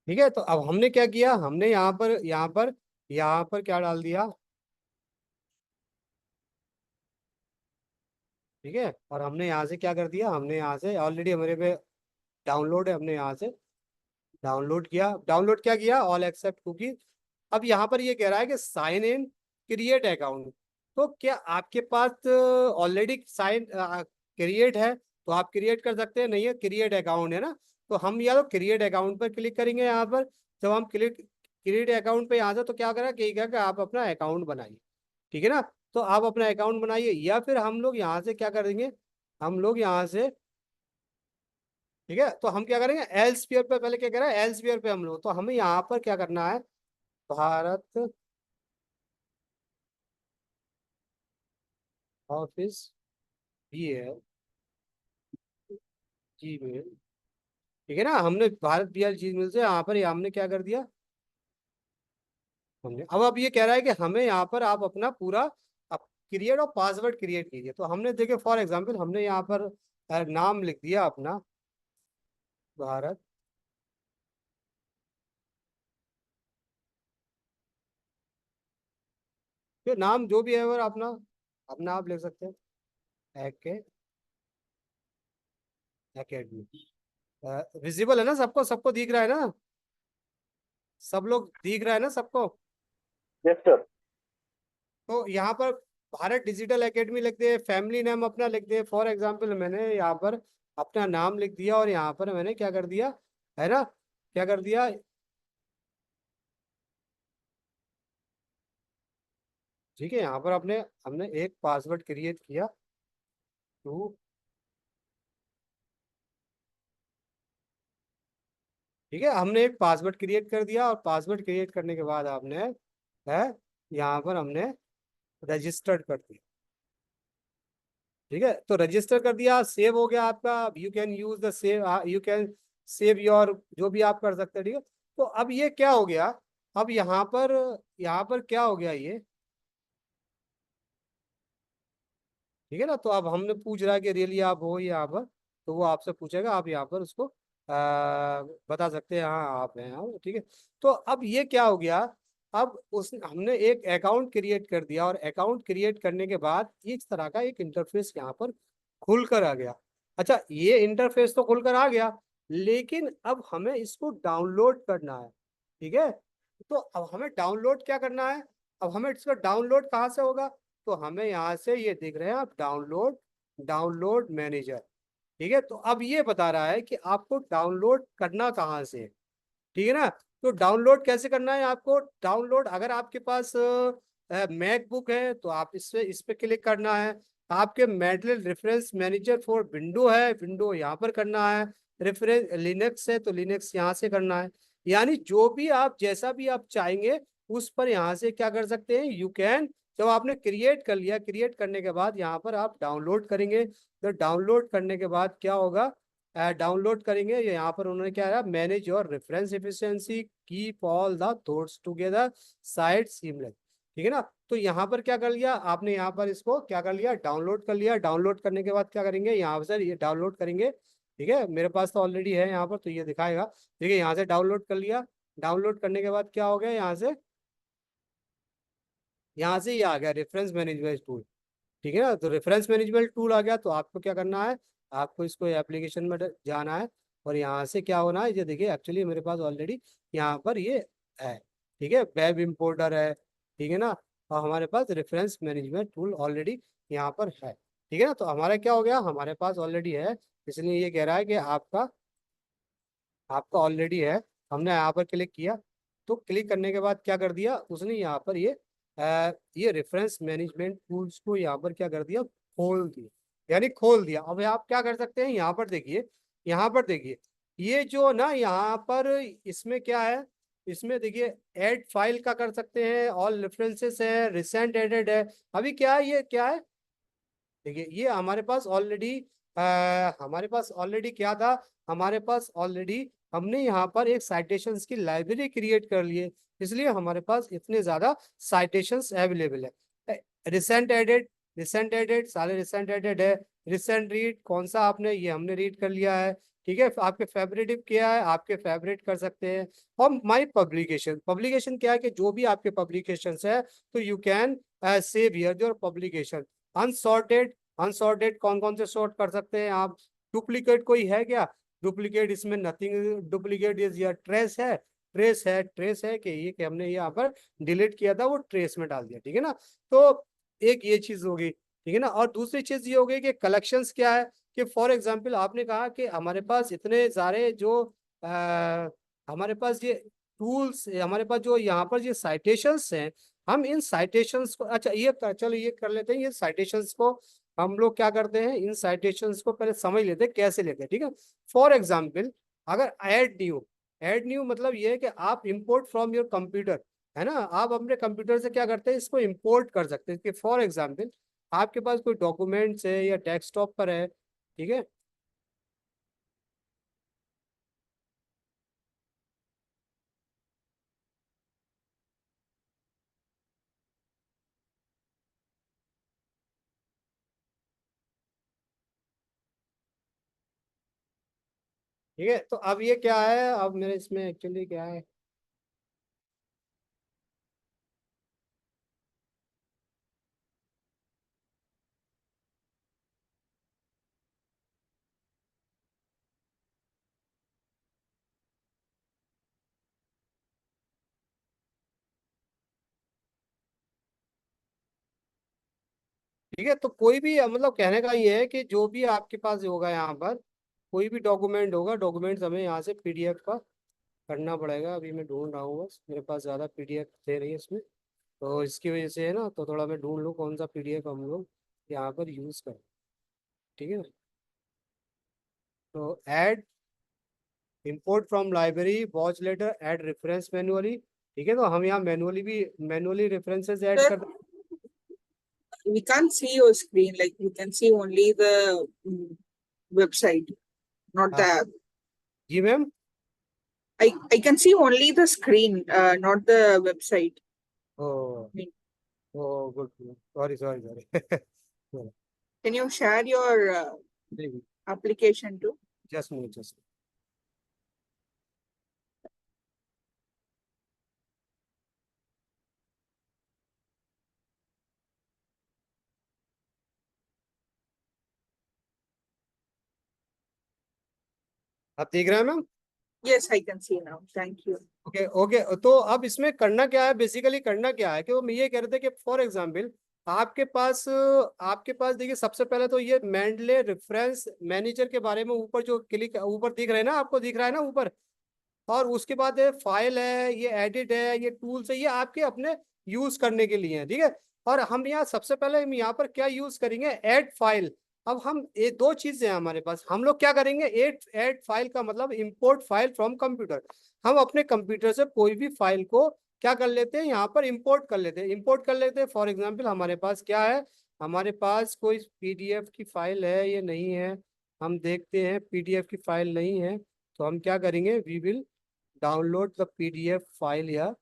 ठीक है, तो अब हमने क्या किया, हमने यहाँ पर क्या डाल दिया, ठीक है। और हमने यहाँ से क्या कर दिया, हमने यहाँ से ऑलरेडी हमारे पे डाउनलोड है, हमने यहाँ से डाउनलोड किया, डाउनलोड क्या किया, ऑल एक्सेप्ट कुकी। अब यहाँ पर ये कह रहा है कि साइन इन क्रिएट अकाउंट। तो क्या आपके पास ऑलरेडी साइन क्रिएट है, तो आप क्रिएट कर सकते हैं, नहीं है क्रिएट अकाउंट है ना। तो हम या तो क्रिएट अकाउंट पर क्लिक करेंगे यहाँ पर। जब हम क्लिक क्रिएट अकाउंट पे यहाँ से, तो क्या करेगा कि आप अपना अकाउंट बनाइए, ठीक है ना। तो आप अपना अकाउंट बनाइए, या फिर हम लोग यहाँ से क्या करेंगे, हम लोग यहाँ से, ठीक है, तो हम क्या करेंगे, एल स्पीयर पे पहले क्या करें, एल स्पीयर पे हम लोग, तो हमें यहाँ पर क्या करना है, भारत ऑफिस ये है, जीमेल, ठीक है ना, हमने भारत बिहार चीज मिल से यहाँ पर ये हमने क्या कर दिया, हमने अब ये कह रहा है कि हमें यहाँ पर आप अपना पूरा क्रिएट और पासवर्ड क्रिएट कीजिए। तो हमने देखे फॉर एग्जांपल हमने यहाँ पर नाम लिख दिया अपना भारत, फिर नाम जो भी है वो अपना अपना आप लिख सकते हैं, एकेडमी। विजिबल है ना सबको, सबको दिख रहा है ना, सब लोग दिख रहा है ना सबको। Yes sir. तो यहाँ पर भारत डिजिटल एकेडमी लिख दे, फैमिली नेम अपना लिख दे। फॉर एग्जांपल मैंने यहाँ पर अपना नाम लिख दिया और यहाँ पर मैंने क्या कर दिया, है ना, क्या कर दिया, ठीक है, यहाँ पर अपने हमने एक पासवर्ड क्रिएट किया टू, ठीक है, हमने एक पासवर्ड क्रिएट कर दिया और पासवर्ड क्रिएट करने के बाद आपने है यहाँ पर हमने रजिस्टर्ड कर दिया। ठीक है, तो रजिस्टर कर दिया, सेव हो गया आपका। You can use the save, you can save your, जो भी आप कर सकते हैं। ठीक है, तो अब ये क्या हो गया, अब यहाँ पर क्या हो गया ये, ठीक है ना। तो अब हमने पूछ रहा है कि रियली आप हो यहाँ पर, तो वो आपसे पूछेगा, आप यहाँ पर उसको बता सकते हैं हाँ आप हैं हाँ, ठीक है। तो अब ये क्या हो गया, अब उस हमने एक अकाउंट क्रिएट कर दिया और अकाउंट क्रिएट करने के बाद इस तरह का एक इंटरफेस यहाँ पर खुल कर आ गया। अच्छा, ये इंटरफेस तो खुल कर आ गया, लेकिन अब हमें इसको डाउनलोड करना है। ठीक है, तो अब हमें डाउनलोड क्या करना है, अब हमें इसका डाउनलोड कहाँ से होगा, तो हमें यहाँ से ये दिख रहे हैं आप डाउनलोड, डाउनलोड मैनेजर। ठीक है, तो अब ये बता रहा है कि आपको डाउनलोड करना कहाँ से है। ठीक है ना, तो डाउनलोड कैसे करना है आपको, डाउनलोड अगर आपके पास मैकबुक है तो आप इस पे क्लिक करना है। आपके medal reference manager for window है, विंडो यहाँ पर करना है। रेफरेंस लिनक्स है तो लिनक्स यहाँ से करना है। यानी जो भी आप जैसा भी आप चाहेंगे उस पर यहाँ से क्या कर सकते हैं, यू कैन। जब आपने क्रिएट कर लिया, क्रिएट करने के बाद यहाँ पर आप डाउनलोड करेंगे, तो डाउनलोड करने के बाद क्या होगा, डाउनलोड करेंगे, यहाँ पर उन्होंने क्या है, manage your reference efficiency, keep all the thoughts together, site seamless. ठीक है ना, तो यहाँ पर क्या कर लिया आपने, यहाँ पर इसको क्या कर लिया, डाउनलोड कर लिया। डाउनलोड करने के बाद क्या करेंगे, यहाँ से ये डाउनलोड करेंगे। ठीक है, मेरे पास तो ऑलरेडी है यहाँ पर, तो ये दिखाएगा। ठीक है, यहाँ से डाउनलोड कर लिया। डाउनलोड करने के बाद क्या हो गया, यहाँ से ये आ गया रेफरेंस मैनेजमेंट टूल। ठीक है ना, तो रेफरेंस मैनेजमेंट टूल आ गया, तो आपको क्या करना है, आपको इसको एप्लीकेशन में जाना है और यहाँ से क्या होना है, ये देखिए एक्चुअली मेरे पास ऑलरेडी यहाँ पर ये है। ठीक है, वेब इंपोर्टर है, ठीक है ना, और हमारे पास रेफरेंस मैनेजमेंट टूल ऑलरेडी यहाँ पर है। ठीक है ना, तो हमारा क्या हो गया, हमारे पास ऑलरेडी है, इसलिए ये कह रहा है कि आपका आपका ऑलरेडी है। हमने यहाँ पर क्लिक किया, तो क्लिक करने के बाद क्या कर दिया उसने, यहाँ पर ये रेफरेंस मैनेजमेंट टूल्स को यहाँ पर क्या कर दिया, खोल दिया, यानी खोल दिया। अब आप क्या कर सकते हैं, यहाँ पर देखिए, यहाँ पर देखिए, ये जो ना यहाँ पर इसमें क्या है, इसमें देखिए ऐड फाइल का कर सकते हैं, ऑल रेफरेंसेस है, रिसेंट एडेड है। अभी क्या है, ये क्या है, देखिए ये हमारे पास ऑलरेडी, हमारे पास ऑलरेडी क्या था, हमारे पास ऑलरेडी हमने यहाँ पर एक साइटेशंस की लाइब्रेरी क्रिएट कर ली है, इसलिए हमारे पास इतने ज्यादा साइटेशंस अवेलेबल है। रिसेंट एडेड, रिसेंट एडेड सारे रिसेंट एडेड है। रिसेंट रीड कौन सा आपने, ये हमने रीड कर लिया है। ठीक है, आपके फेवरेटिव क्या है, आपके फेवरेट कर सकते हैं। और माई पब्लिकेशन, पब्लिकेशन क्या है कि जो भी आपके पब्लिकेशन है, तो you can save here your publication. Unsorted, unsorted कौन कौन से सॉर्ट कर सकते हैं आप। डुप्लीकेट कोई है क्या, डुप्लीकेट इसमें नथिंग, डुप्लीकेट इज या ट्रेस है, ट्रेस है, ट्रेस है कि ये कि हमने यहाँ पर डिलीट किया था वो ट्रेस में डाल दिया। ठीक है ना, तो एक ये चीज होगी। ठीक है ना, और दूसरी चीज ये हो गई कि कलेक्शंस क्या है, कि फॉर एग्जांपल आपने कहा कि हमारे पास इतने सारे जो हमारे पास ये टूल्स, हमारे पास जो यहाँ पर ये साइटेशंस हैं, हम इन साइटेशंस को, अच्छा ये चलो ये कर लेते हैं, ये साइटेशंस को हम लोग क्या करते हैं, इन साइटेशंस को पहले समझ लेते हैं कैसे लेते हैं। ठीक है, फॉर एग्जांपल अगर ऐड न्यू, ऐड न्यू मतलब ये है कि आप इंपोर्ट फ्रॉम योर कंप्यूटर, है ना, आप अपने कंप्यूटर से क्या करते हैं, इसको इंपोर्ट कर सकते हैं। कि फॉर एग्जांपल आपके पास कोई डॉक्यूमेंट्स है या डेस्कटॉप पर है, ठीक है, ठीक है, तो अब ये क्या है, अब मेरे इसमें एक्चुअली क्या है, ठीक है, तो कोई भी मतलब कहने का ये है कि जो भी आपके पास होगा यहाँ पर, कोई भी डॉक्यूमेंट होगा, डॉक्यूमेंट्स हमें यहाँ से पीडीएफ का करना पड़ेगा। अभी मैं ढूंढ रहा हूँ, बस मेरे पास ज़्यादा पीडीएफ दे रही है इसमें, तो इसकी वजह से है ना, तो थोड़ा मैं ढूंढ लूँ कौन सा पीडीएफ हम लोग यहाँ पर यूज़ करें। ठीक है, तो add import from library watch later add reference manually. ठीक है, तो हम यहाँ मैनुअली भी मैनुअली रेफरेंसेस ऐड Sir, कर। we can't see your screen. Like we can see only the website, not the हाँ app. जी ma'am. I can see only the screen, not the website. Oh oh good, sorry sorry sorry. Can you share your application too? Just minute just. आप देख रहे हैं ma'am? Yes, I can see now. Thank you. Okay okay, तो अब इसमें करना क्या है, बेसिकली करना क्या है कि वो ये कह रहे थे कि फॉर एग्जांपल आपके पास देखिए, सबसे पहले तो ये मेंडले रेफरेंस मैनेजर के बारे में ऊपर जो क्लिक ऊपर दिख रहे हैं ना, आपको दिख रहा है ना ऊपर, और उसके बाद ये फाइल है, ये एडिट है, ये टूल्स है, ये आपके अपने यूज करने के लिए है। ठीक है, और हम यहाँ सबसे पहले हम यहाँ पर क्या यूज करेंगे, ऐड फाइल। अब हम ये दो चीजें हैं हमारे पास, हम लोग क्या करेंगे, ऐड ऐड फाइल का मतलब इंपोर्ट फाइल फ्रॉम कंप्यूटर। हम अपने कंप्यूटर से कोई भी फाइल को क्या कर लेते हैं, यहाँ पर इंपोर्ट कर लेते हैं, इंपोर्ट कर लेते हैं। फॉर एग्जाम्पल हमारे पास क्या है, हमारे पास कोई पीडीएफ की फाइल है, ये नहीं है, हम देखते हैं पीडीएफ की फाइल नहीं है, तो हम क्या करेंगे, we will download the PDF file या,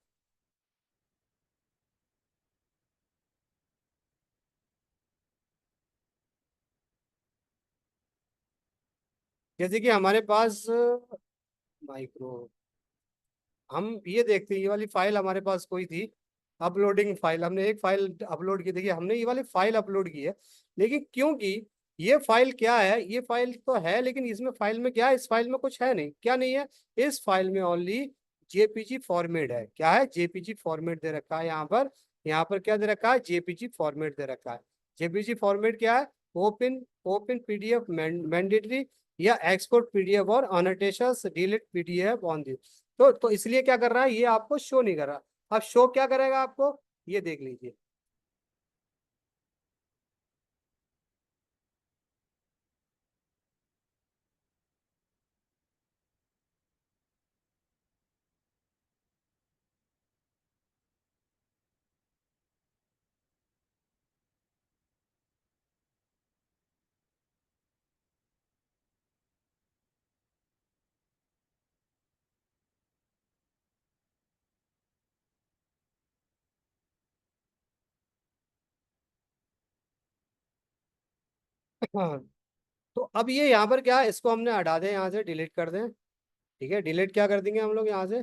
जैसे कि हमारे पास माइक्रो, हम ये देखते हैं, ये वाली फाइल हमारे पास कोई थी, अपलोडिंग फाइल, हमने एक फाइल अपलोड की, देखिए हमने ये वाली फाइल अपलोड की है, लेकिन क्योंकि ये फाइल क्या है, ये फाइल तो है लेकिन इसमें फाइल में क्या है, इस फाइल में कुछ है नहीं, क्या नहीं है, इस फाइल में ओनली जेपीजी फॉर्मेट है। क्या है, जेपीजी फॉर्मेट दे रखा है यहाँ पर, यहाँ पर क्या दे रखा है, जेपीजी फॉर्मेट दे रखा है। जेपीजी फॉर्मेट क्या है, ओपन ओपन पीडीएफ मैंडेटरी, या एक्सपोर्ट पीडीएफ और अनोटेशंस डिलीट पीडीएफ ऑन दिस। तो इसलिए क्या कर रहा है, ये आपको शो नहीं कर रहा। अब शो क्या करेगा आपको, ये देख लीजिए। हाँ, तो अब ये यहाँ पर क्या है, इसको हमने हटा दें, यहाँ से डिलीट कर दें। ठीक है, डिलीट क्या कर देंगे हम लोग यहाँ से,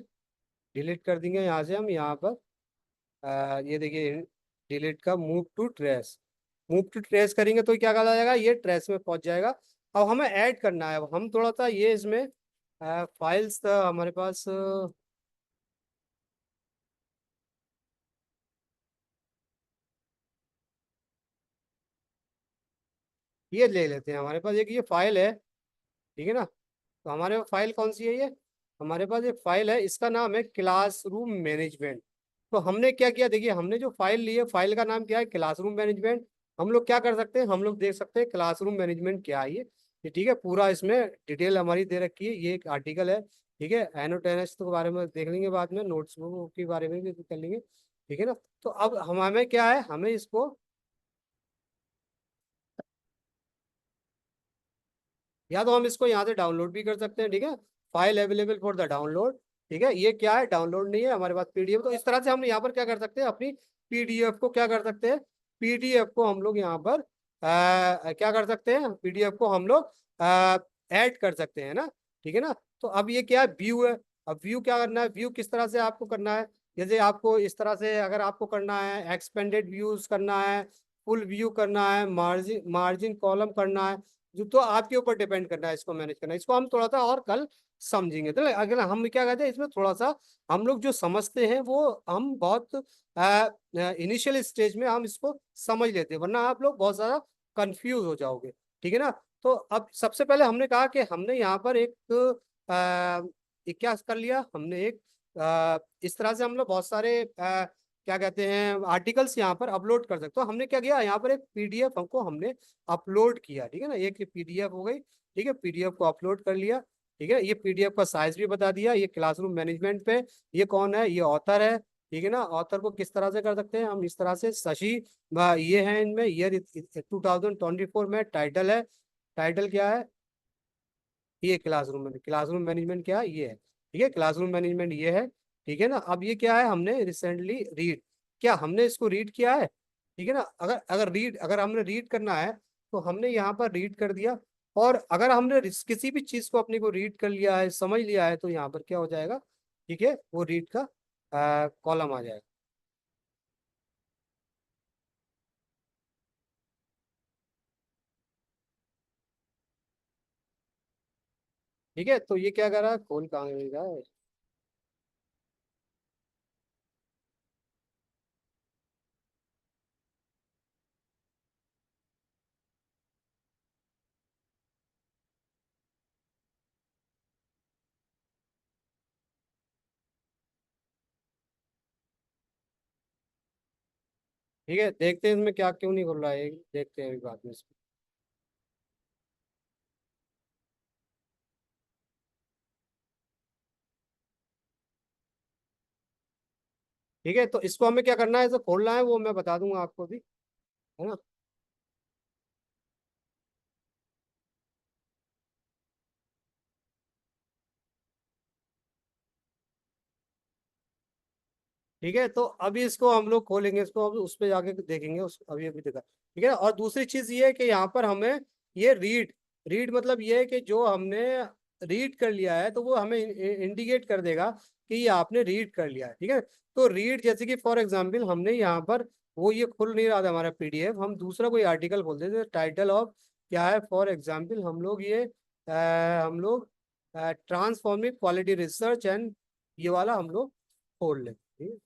डिलीट कर देंगे यहाँ से हम, यहाँ पर ये देखिए, डिलीट का move to trash, move to trash करेंगे तो क्या कहा जाएगा, ये ट्रेस में पहुंच जाएगा। अब हमें ऐड करना है, अब हम थोड़ा सा ये इसमें फाइल्स हमारे पास ये ले लेते हैं, हमारे पास एक ये फाइल है। ठीक है ना, तो हमारे पास फाइल कौन सी है ये, हमारे पास एक फाइल है, इसका नाम है क्लासरूम मैनेजमेंट। तो हमने क्या किया, देखिए हमने जो फाइल ली है, फाइल का नाम क्या है, क्लासरूम मैनेजमेंट। हम लोग क्या कर सकते हैं, हम लोग देख सकते हैं क्लासरूम मैनेजमेंट क्या है ये ठीक है, पूरा इसमें डिटेल हमारी दे रखी है, ये एक आर्टिकल है। ठीक है, एनोटेनिक्स के बारे में देख लेंगे बाद में, नोट्स के बारे में भी कर लेंगे। ठीक है ना, तो अब हमें क्या है, हमें इसको, या तो हम इसको यहाँ से डाउनलोड भी कर सकते हैं। ठीक है, file available for the download. ठीक है, ये क्या है, डाउनलोड नहीं है हमारे पास, पीडीएफ। तो इस तरह से हम यहाँ पर क्या कर सकते हैं, अपनी पीडीएफ को क्या कर सकते हैं, पीडीएफ को हम लोग यहाँ पर क्या कर सकते हैं, पीडीएफ को हम लोग ऐड कर सकते हैं ना। ठीक है ना। तो अब ये क्या है, व्यू है। अब व्यू क्या करना है, व्यू किस तरह से आपको करना है, जैसे आपको इस तरह से अगर आपको करना है, एक्सपेंडेड व्यूज करना है, फुल व्यू करना है, मार्जिन मार्जिन कॉलम करना है, जो तो आपके ऊपर डिपेंड करना है इसको मैनेज करना है। इसको हम थोड़ा सा और कल समझेंगे। तो अगर हम क्या कहते हैं इसमें थोड़ा सा हम लोग जो समझते हैं वो हम बहुत इनिशियल स्टेज में हम इसको समझ लेते हैं, वरना आप लोग बहुत ज्यादा कंफ्यूज हो जाओगे। ठीक है ना। तो अब सबसे पहले हमने कहा कि हमने यहाँ पर एक क्या कर लिया, हमने एक इस तरह से हम लोग बहुत सारे क्या कहते हैं आर्टिकल्स यहाँ पर अपलोड कर सकते। तो हमने क्या किया, यहाँ पर एक पीडीएफ हमको हमने अपलोड किया। ठीक है ना, एक पीडीएफ हो गई। ठीक है, पीडीएफ को अपलोड कर लिया। ठीक है, ये पीडीएफ का साइज भी बता दिया, ये क्लासरूम मैनेजमेंट पे, ये कौन है, ये ऑथर है। ठीक है ना, ऑथर को किस तरह से कर सकते हैं हम, इस तरह से शशि ये है, इनमें ईयर 2024 में टाइटल है, टाइटल क्या है, ये क्लासरूम मैनेजमेंट क्या है, ये है। ठीक है, क्लासरूम मैनेजमेंट ये है। ठीक है ना, अब ये क्या है, हमने रिसेंटली रीड, क्या हमने इसको रीड किया है। ठीक है ना, अगर हमने रीड करना है तो हमने यहाँ पर रीड कर दिया। और अगर हमने किसी भी चीज को अपने को रीड कर लिया है, समझ लिया है, तो यहाँ पर क्या हो जाएगा, ठीक है, वो रीड का कॉलम आ जाएगा। ठीक है, तो ये क्या कर रहा है, खोल कहाँ गया है। ठीक है, देखते हैं इसमें क्या क्यों नहीं खुल रहा है, देखते हैं अभी बाद में इसमें। ठीक है, तो इसको हमें क्या करना है, इसे खोलना है, वो मैं बता दूंगा आपको भी, है ना। ठीक है, तो अभी इसको हम लोग खोलेंगे, इसको अब उस पे जाके देखेंगे, उस अभी अभी देखा। ठीक है, और दूसरी चीज ये है कि यहाँ पर हमें ये रीड, रीड मतलब ये है कि जो हमने रीड कर लिया है तो वो हमें इंडिकेट कर देगा कि ये आपने रीड कर लिया है। ठीक है, तो रीड जैसे कि फॉर एग्जाम्पल हमने यहाँ पर, वो ये खुल नहीं रहा था हमारा पीडीएफ, हम दूसरा कोई आर्टिकल खोलते थे, टाइटल ऑफ क्या है, फॉर एग्जाम्पल हम लोग ये हम लोग ट्रांसफॉर्मिंग क्वालिटी रिसर्च एंड, ये वाला हम लोग खोल लेते। ठीक है?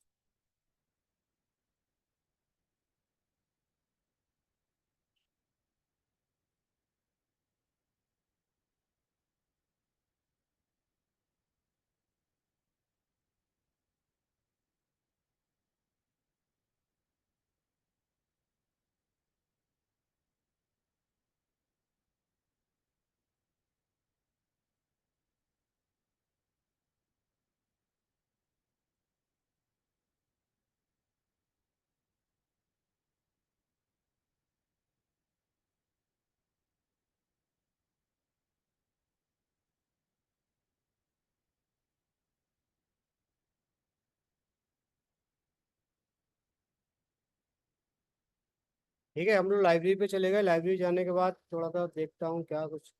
ठीक है, हम लोग लाइब्रेरी पे चले गए, लाइब्रेरी जाने के बाद थोड़ा सा देखता हूँ क्या कुछ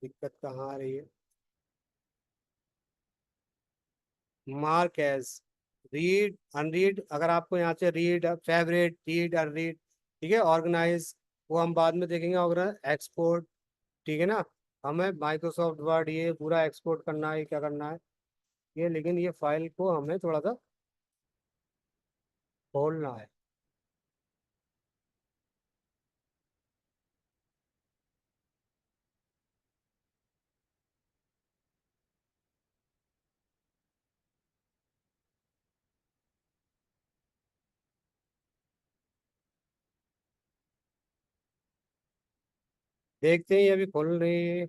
दिक्कत कहाँ आ रही है। मार्क एज रीड अनरीड, अगर आपको यहाँ से रीड फेवरेट, रीड अनरीड, ठीक है, ऑर्गेनाइज, वो हम बाद में देखेंगे, ऑर्गेनाइज एक्सपोर्ट। ठीक है ना, हमें माइक्रोसॉफ्ट वर्ड ये पूरा एक्सपोर्ट करना है, क्या करना है ये, लेकिन ये फाइल को हमें थोड़ा सा खोलना है। देखते हैं ये अभी खोल रही है।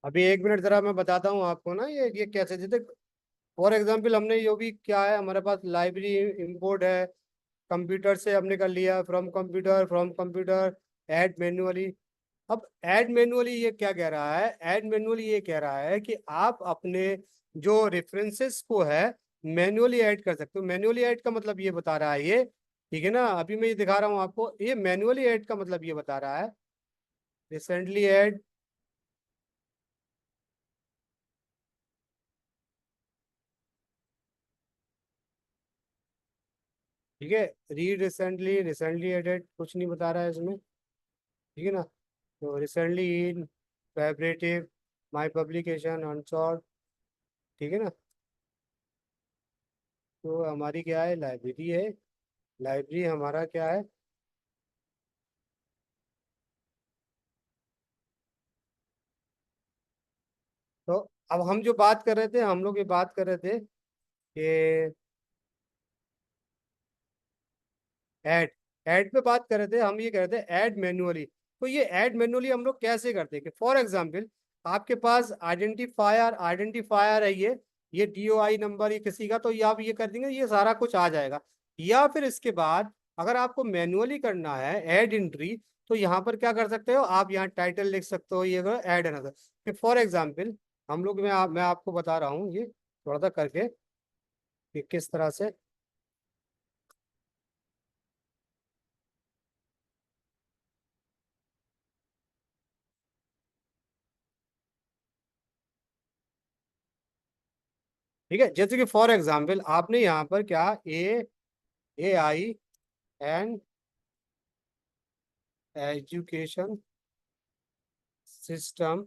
अभी 1 मिनट जरा मैं बताता हूँ आपको ना, ये कैसे, जैसे फॉर एग्जाम्पल हमने जो भी क्या है, हमारे पास लाइब्रेरी इंपोर्ट है, कंप्यूटर से हमने कर लिया, फ्रॉम कंप्यूटर ऐड मैन्युअली। अब ऐड मैन्युअली ये क्या कह रहा है, ऐड मैन्युअली ये कह रहा है कि आप अपने जो रेफरेंसेस को है मैन्युअली ऐड कर सकते हो। मैन्युअली ऐड का मतलब ये बता रहा है ये, ठीक है ना, अभी मैं ये दिखा रहा हूँ आपको, ये मैन्युअली ऐड का मतलब ये बता रहा है, रिसेंटली ऐड, ठीक है, रीड रिसेंटली, रिसेंटली एडेड कुछ नहीं बता रहा है इसमें, ठीक है ना। तो recently in collaborative, my publication अनसॉर्ट, ठीक है ना। तो हमारी क्या है, लाइब्रेरी है, लाइब्रेरी हमारा क्या है, तो अब हम जो बात कर रहे थे, हम लोग ये बात कर रहे थे कि ऐड, ऐड पे बात कर रहे थे, हम ये कह रहे थे ऐड मैन्युअली। तो ये ऐड मैन्युअली हम लोग कैसे करते हैं कि फॉर एग्जांपल आपके पास आइडेंटिफायर, आइडेंटिफायर है ये DOI नंबर, ये किसी का, तो ये आप ये कर देंगे, ये सारा कुछ आ जाएगा। या फिर इसके बाद अगर आपको मैन्युअली करना है ऐड एंट्री, तो यहाँ पर क्या कर सकते हो आप, यहाँ टाइटल लिख सकते हो, ये ऐड अनदर। फॉर एग्जाम्पल हम लोग, मैं आपको बता रहा हूँ ये थोड़ा सा करके कि किस तरह से, ठीक है। जैसे कि फॉर एग्जाम्पल आपने यहाँ पर क्या, AI and education system,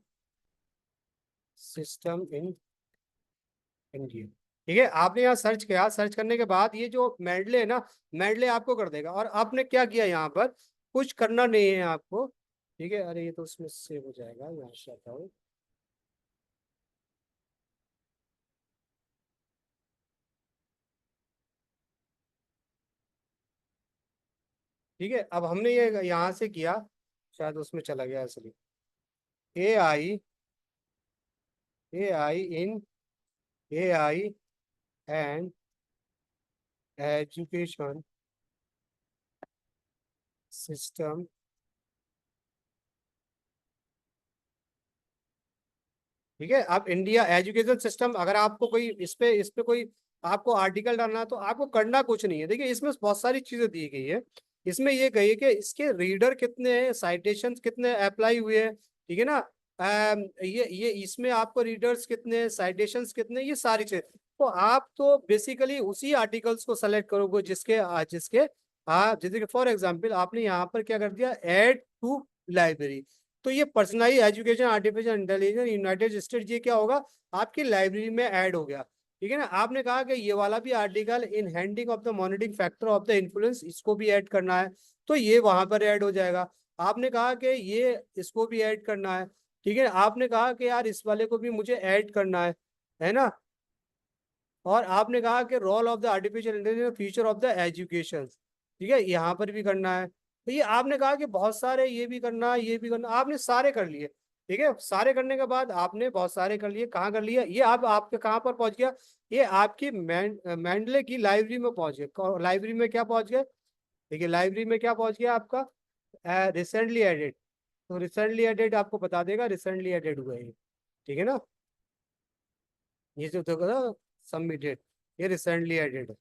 system in India, ठीक है, आपने यहाँ सर्च किया, सर्च करने के बाद ये जो मेडले है ना, मेडले आपको कर देगा। और आपने क्या किया, यहाँ पर कुछ करना नहीं है आपको, ठीक है, अरे ये तो उसमें सेव हो जाएगा, यहाँ से आता हूँ, ठीक है। अब हमने ये यहाँ से किया, शायद उसमें चला गया असली, ए आई एंड एजुकेशन सिस्टम, ठीक है। आप इंडिया एजुकेशन सिस्टम, अगर आपको कोई इस पे कोई आपको आर्टिकल डालना है, तो आपको करना कुछ नहीं है। देखिए इसमें बहुत सारी चीजें दी गई है, इसमें ये कही है कि इसके रीडर कितने हैं, साइटेशन कितने अप्लाई हुए हैं, ठीक है ना। ये इसमें आपको रीडर्स कितने हैं, साइटेशंस कितने हैं, ये सारी चीजें। तो आप तो बेसिकली उसी आर्टिकल्स को सेलेक्ट करोगे जिसके आप, जैसे कि फॉर एग्जाम्पल आपने यहाँ पर क्या कर दिया, ऐड टू लाइब्रेरी। तो ये personalize education artificial intelligence United State, ये क्या होगा, आपकी लाइब्रेरी में ऐड हो गया, ठीक है ना। आपने कहा कि ये वाला भी article in handing of the monitoring factor of the influence, इसको भी ऐड करना है, तो ये वहां पर ऐड हो जाएगा। आपने कहा कि ये इसको भी ऐड करना है, ठीक है। आपने कहा कि यार इस वाले को भी मुझे ऐड करना है ना। और आपने कहा कि role of the artificial intelligence future of the education, ठीक है, यहाँ पर भी करना है। तो ये आपने कहा कि बहुत सारे, ये भी करना है, ये भी करना, आपने सारे कर लिए, ठीक है। सारे करने के बाद आपने बहुत सारे कर लिए, कहाँ कर लिए, ये आप आपके कहाँ पर पहुंच गया, ये आपकी मैंडले की लाइब्रेरी में पहुंच गए। लाइब्रेरी में क्या पहुंच गए, देखिए लाइब्रेरी में क्या पहुंच गया आपका, रिसेंटली एडेड। तो रिसेंटली एडेड आपको बता देगा रिसेंटली एडेड हुआ है, ठीक है ना। ये जो देखो ना, सबमिटेड, ये रिसेंटली एडेड है,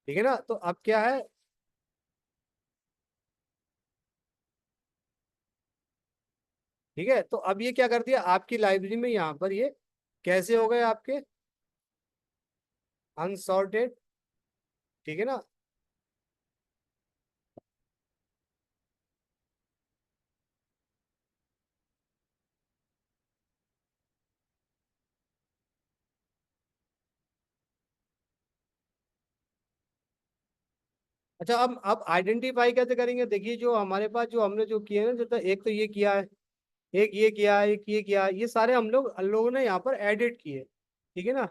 ठीक है ना। तो अब क्या है, ठीक है, तो अब ये क्या कर दिया आपकी लाइब्रेरी में, यहाँ पर ये कैसे हो गए आपके अनसॉर्टेड, ठीक है ना। अच्छा, अब आइडेंटिफाई कैसे करेंगे, देखिए जो हमारे पास जो हमने जो किया है ना, जब एक तो ये किया है, एक ये किया है, एक ये किया है, ये सारे हम लोगों ने यहाँ पर एडिट किए, ठीक है ना,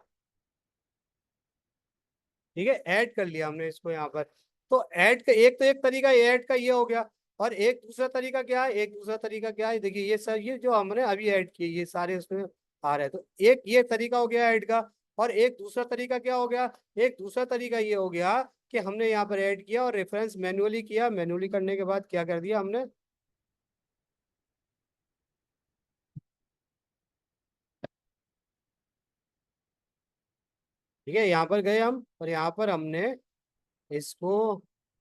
ठीक है, ऐड कर लिया हमने इसको यहाँ पर। तो ऐड का एक तरीका ऐड का ये हो गया। और एक दूसरा तरीका क्या है, एक दूसरा तरीका क्या है, देखिए ये सर ये जो हमने अभी ऐड किए ये सारे उसमें आ रहे हैं, तो एक ये तरीका हो गया ऐड का। और एक दूसरा तरीका क्या हो गया, एक दूसरा तरीका ये हो गया कि हमने यहाँ पर ऐड किया और रेफरेंस मैन्युअली किया, मैन्युअली करने के बाद क्या कर दिया हमने, ठीक है, यहाँ पर गए हम और यहाँ पर हमने इसको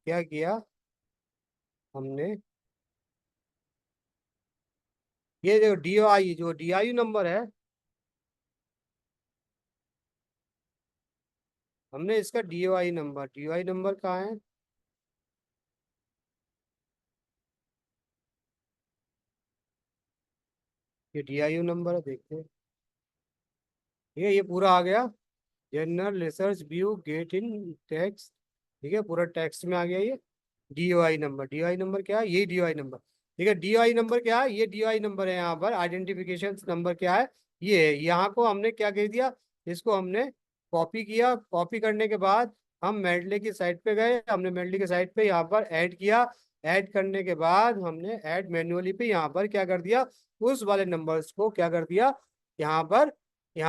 क्या किया, हमने ये जो DIU नंबर है, हमने इसका DOI नंबर कहाँ है, ये DIU नंबर है, देखते हैं, ये पूरा आ गया, general research view get in text, ठीक है, पूरा टेक्स्ट में आ गया ये DOI नंबर क्या है, ये DOI नंबर, ठीक है, DOI नंबर क्या है, ये DOI नंबर है, यहाँ पर आइडेंटिफिकेशन नंबर क्या है, ये है। यहाँ को हमने क्या कर दिया, इसको हमने कॉपी किया, कॉपी करने के बाद हम मेडले की साइट पे गए, हमने मेडले की साइट पे यहाँ पर ऐड किया, ऐड करने के बाद हमने ऐड मैन्युअली पे यहाँ पर क्या कर दिया, उस वाले नंबर्स को क्या कर दिया, यहाँ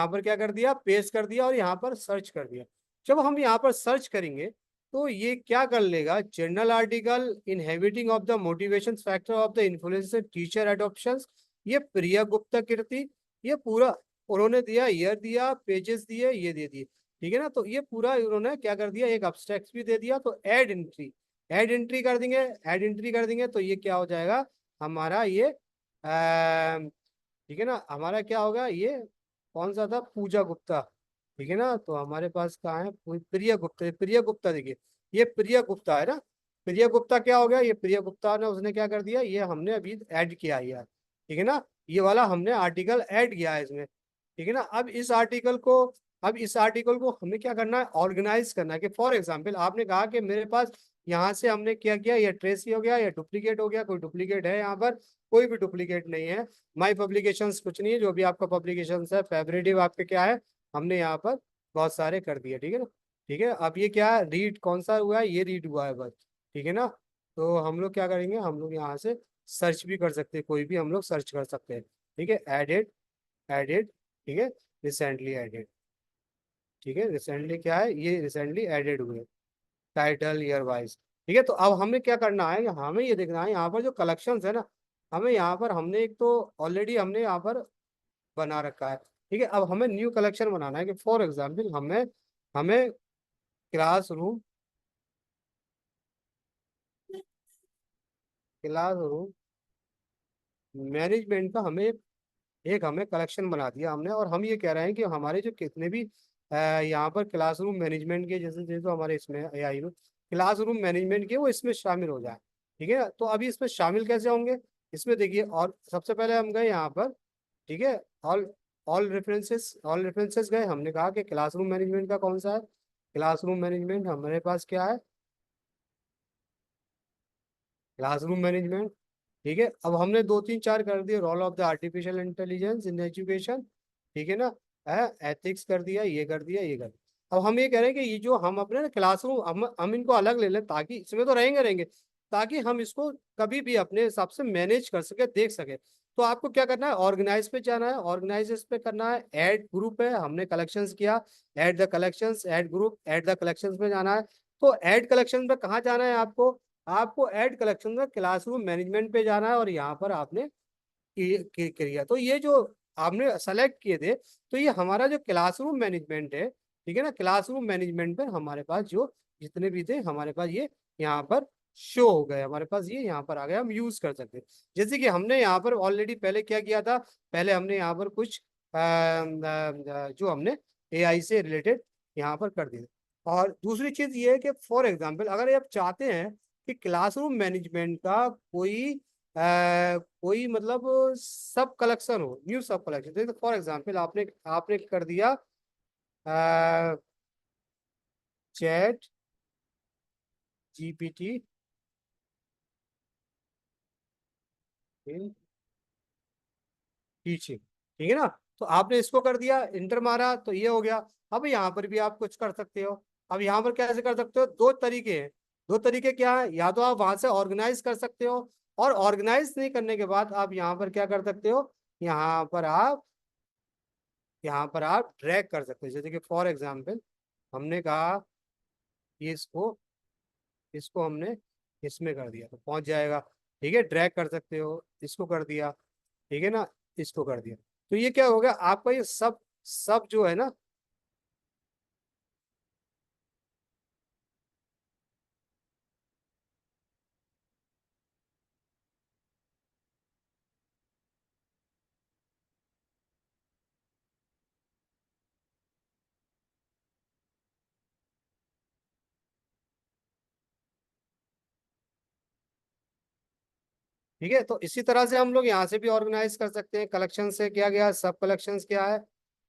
पर क्या कर दिया, पेस्ट कर दिया और यहाँ पर सर्च कर दिया। जब हम यहाँ पर सर्च करेंगे तो ये क्या कर लेगा, journal article inhibiting of the motivation factor of the influencer teacher adoptions, ये प्रिया गुप्ता कीर्ति, ये पूरा उन्होंने दिया, ईयर दिया, पेजेस दिए, ये दे दिए, ठीक है ना, तो ये पूरा उन्होंने क्या कर दिया, एक अब्स्ट्रैक्ट भी दे दिया, तो ऐड एंट्री कर देंगे, ऐड एंट्री कर देंगे तो ये क्या हो जाएगा हमारा, ये ठीक है ना, हमारा क्या होगा, ये कौन सा था, पूजा गुप्ता, ठीक है ना, तो हमारे पास कहाँ है, प्रिया गुप्ता, प्रिया गुप्ता देखिए, ये प्रिया गुप्ता है ना, प्रिया गुप्ता क्या हो गया, ये प्रिया गुप्ता ने उसने क्या कर दिया, ये हमने अभी ऐड किया है यार, ठीक है ना, ये वाला हमने आर्टिकल ऐड किया है इसमें, ठीक है ना। अब इस आर्टिकल को हमें क्या करना है, ऑर्गेनाइज करना है, कि फॉर एग्जाम्पल आपने कहा कि मेरे पास यहाँ से हमने क्या किया, ये ट्रेसी हो गया या डुप्लीकेट हो गया, कोई डुप्लीकेट है यहाँ पर, कोई भी डुप्लीकेट नहीं है, माई पब्लिकेशंस कुछ नहीं है, जो भी आपका पब्लिकेशंस है फेवरेटिव आपके क्या है, हमने यहाँ पर बहुत सारे कर दिए, ठीक है ना, ठीक है। अब ये क्या है, रीड कौन सा हुआ है, ये रीड हुआ है बस, ठीक है ना। तो हम लोग क्या करेंगे, हम लोग यहाँ से सर्च भी कर सकते हैं, कोई भी हम लोग सर्च कर सकते हैं, ठीक है, एडेड, एडेड, ठीक है, रिसेंटली एडेड, ठीक है, रिसेंटली क्या है, ये रिसेंटली एडेड हुए, टाइटल ईयर वाइज, ठीक है। तो अब हमें क्या करना है, हमें ये देखना है यहाँ पर जो कलेक्शंस है ना, हमें यहाँ पर हमने एक तो ऑलरेडी हमने यहाँ पर बना रखा है, ठीक है, अब हमें न्यू कलेक्शन बनाना है, कि फॉर एग्जाम्पल हमें हमें क्लास रूम मैनेजमेंट का हमें एक हमें कलेक्शन बना दिया हमने, और हम ये कह रहे हैं कि हमारे जो कितने भी यहाँ पर क्लासरूम मैनेजमेंट के जैसे जैसे हमारे इसमें AI में क्लासरूम मैनेजमेंट के वो इसमें शामिल हो जाए, ठीक है। तो अभी इसमें शामिल कैसे होंगे, इसमें देखिए, और सबसे पहले हम गए यहाँ पर, ठीक है, ऑल ऑल रेफरेंसेस गए, हमने कहा कि क्लासरूम मैनेजमेंट का कौन सा है, क्लासरूम मैनेजमेंट हमारे पास क्या है, क्लासरूम मैनेजमेंट, ठीक है। अब हमने दो तीन चार कर दिए, role of the artificial intelligence in education, ठीक है ना, एथिक्स कर दिया, ये कर दिया, ये कर दिया। अब हम ये कह रहे हैं कि ये जो हम अपने ना क्लासरूम हम इनको अलग ले लें, ताकि इसमें तो रहेंगे ताकि हम इसको कभी भी अपने हिसाब से मैनेज कर सके, देख सके। तो आपको क्या करना है, ऑर्गेनाइज पे जाना है, ऑर्गेनाइज पे करना है, ऐड ग्रुप है, हमने कलेक्शंस किया, add the collections, add group, add the collections पे जाना है। तो ऐड कलेक्शन पे कहाँ जाना है आपको, आपको ऐड कलेक्शन में क्लासरूम मैनेजमेंट पे जाना है, और यहाँ पर आपने किया, तो ये जो आपने सेलेक्ट किए थे, तो ये हमारा जो क्लासरूम मैनेजमेंट है, ठीक है ना, क्लासरूम मैनेजमेंट पर हमारे पास जो जितने भी थे हमारे पास ये यहाँ पर शो हो गए, हमारे पास ये यहाँ पर आ गया, हम यूज कर सकते हैं। जैसे कि हमने यहाँ पर ऑलरेडी पहले क्या किया था, पहले हमने यहाँ पर कुछ जो हमने AI से रिलेटेड यहाँ पर कर दिया। और दूसरी चीज ये है कि फॉर एग्जाम्पल अगर आप चाहते हैं कि क्लासरूम मैनेजमेंट का कोई मतलब सब कलेक्शन हो, न्यू सब कलेक्शन, जैसे फॉर एग्जांपल आपने आपने कर दिया चैट GPT इन टीचिंग, ठीक है ना, तो आपने इसको कर दिया, इंटर मारा, तो ये हो गया। अब यहाँ पर भी आप कुछ कर सकते हो। अब यहाँ पर कैसे कर सकते हो, दो तरीके हैं, दो तरीके क्या है, या तो आप वहां से ऑर्गेनाइज कर सकते हो, और ऑर्गेनाइज नहीं करने के बाद आप यहाँ पर क्या कर सकते हो, यहाँ पर आप यहाँ पर आप ड्रैग कर सकते हो। जैसे कि फॉर एग्जाम्पल हमने कहा कि इसको हमने इसमें कर दिया तो पहुंच जाएगा। ठीक है, ड्रैग कर सकते हो, इसको कर दिया, ठीक है ना, इसको कर दिया। तो ये क्या हो गया आपका, ये सब सब जो है ना, ठीक है। तो इसी तरह से हम लोग यहाँ से भी ऑर्गेनाइज कर सकते हैं। कलेक्शन से क्या गया, सब कलेक्शंस क्या है,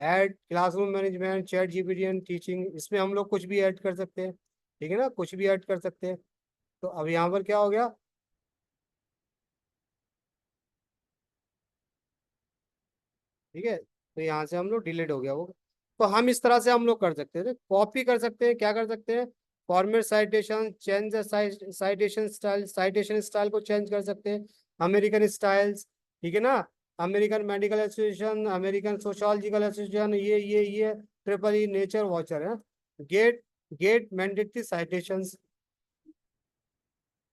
add classroom management, chat GPT and teaching, इसमें हम लोग कुछ भी ऐड कर सकते हैं। ठीक है ना, कुछ भी ऐड कर सकते हैं। तो अब यहाँ पर क्या हो गया, ठीक है, तो यहाँ से हम लोग डिलीट हो गया वो। तो हम इस तरह से हम लोग कर सकते हैं, कॉपी कर सकते हैं, क्या कर सकते हैं, format citation, change citation style, citation style को चेंज कर सकते हैं, अमेरिकन स्टाइल्स, ठीक है ना, American medical association, American sociological association, ये ट्रिपल ई नेचर वॉचर है, गेट गेट मैंडेटरी साइटेशंस,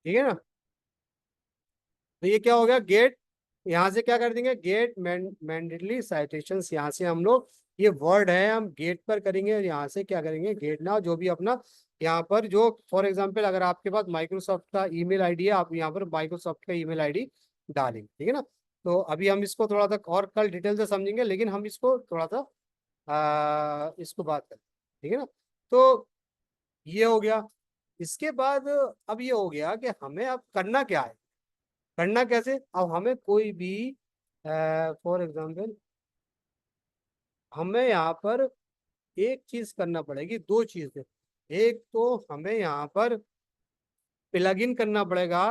ठीक है ना। तो ये क्या हो गया, गेट, यहाँ से क्या कर देंगे, गेट मैंडेटरी साइटेशंस, यहाँ से हम लोग ये वर्ड है हम गेट पर करेंगे, और यहाँ से क्या करेंगे, गेट ना जो भी अपना यहाँ पर जो फॉर एग्जांपल अगर आपके पास माइक्रोसॉफ्ट का ईमेल आईडी है, आप यहाँ पर माइक्रोसॉफ्ट का ईमेल आईडी डालेंगे, ठीक है ना। तो अभी हम इसको थोड़ा सा और कल डिटेल से समझेंगे, लेकिन हम इसको थोड़ा सा इसको बात करें, ठीक है ना। तो ये हो गया। इसके बाद अब ये हो गया कि हमें अब करना क्या है, करना कैसे, अब हमें कोई भी फॉर एग्जाम्पल हमें यहाँ पर एक चीज करना पड़ेगी, दो चीजें। एक तो हमें यहाँ पर प्लग इन करना पड़ेगा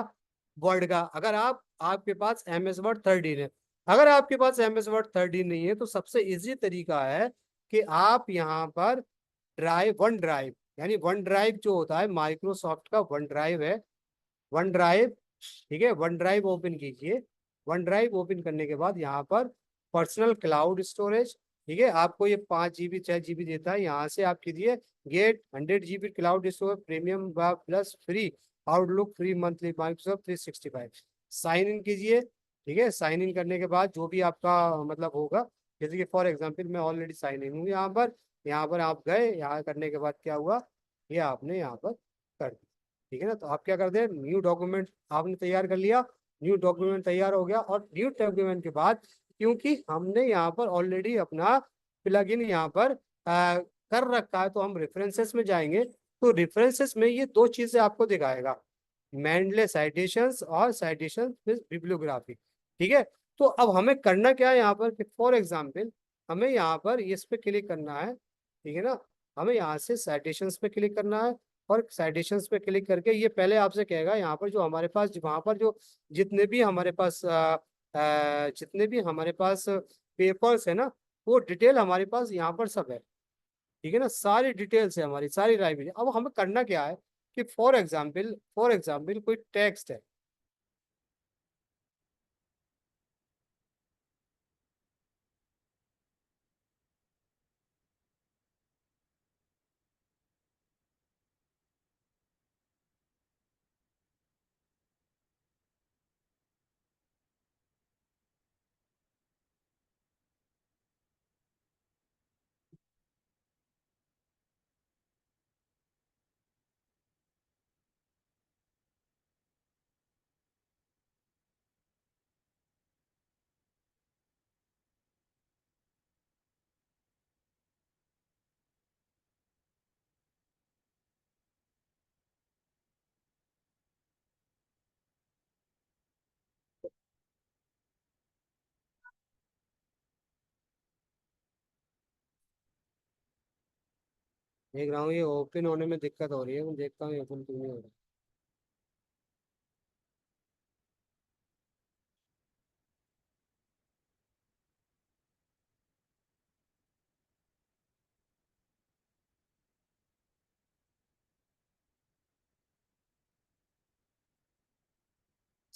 वर्ड का। अगर आपके पास एम एस वर्ड 13 है, अगर आपके पास एम एस वर्ड 13 नहीं है, तो सबसे इजी तरीका है कि आप यहाँ पर वन ड्राइव, यानी वन ड्राइव जो होता है माइक्रोसॉफ्ट का वन ड्राइव है, वन ड्राइव, ठीक है, वन ड्राइव ओपन कीजिए। वन ड्राइव ओपन करने के बाद यहाँ पर पर्सनल क्लाउड स्टोरेज, ठीक है, आपको ये 5 GB 6 GB देता है, यहाँ से आप कीजिए get 100 GB cloud storage premium plus free Outlook free monthly Microsoft 365, sign in कीजिए। ठीक है, साइन इन करने के बाद जो भी आपका मतलब होगा, जैसे कि फॉर एग्जांपल मैं ऑलरेडी साइन इन हूँ यहाँ पर आप गए, यहाँ करने के बाद क्या हुआ, ये आपने यहाँ पर कर दिया, ठीक है ना। तो आप क्या करते हैं, न्यू डॉक्यूमेंट आपने तैयार कर लिया, न्यू डॉक्यूमेंट तैयार हो गया, और न्यू डॉक्यूमेंट के बाद क्योंकि हमने यहाँ पर ऑलरेडी अपना प्लग इन यहाँ पर कर रखा है, तो हम रेफरेंसेस में जाएंगे, तो रेफरेंसेस में ये दो चीजें आपको दिखाएगा, मैंडले साइटेशंस और साइटेशन विद बिब्लियोग्राफी, ठीक है। तो अब हमें करना क्या है यहाँ पर, फॉर एग्जाम्पल हमें यहाँ पर इस पे क्लिक करना है, ठीक है ना, हमें यहाँ से साइटेशंस पे क्लिक करना है, और साइटेशंस पे क्लिक करके ये पहले आपसे कहेगा यहाँ पर जो हमारे पास वहाँ पर जो जितने भी हमारे पास जितने भी हमारे पास पेपर्स है ना, वो डिटेल हमारे पास यहाँ पर सब है, ठीक है ना, सारी डिटेल्स है हमारी सारी लाइब्रेरी। अब हमें करना क्या है कि फॉर एग्जाम्पल कोई टेक्स्ट है, देख रहा हूँ ये ओपन होने में दिक्कत हो रही है, मैं देखता हूँ ओपन क्यों नहीं हो रहा।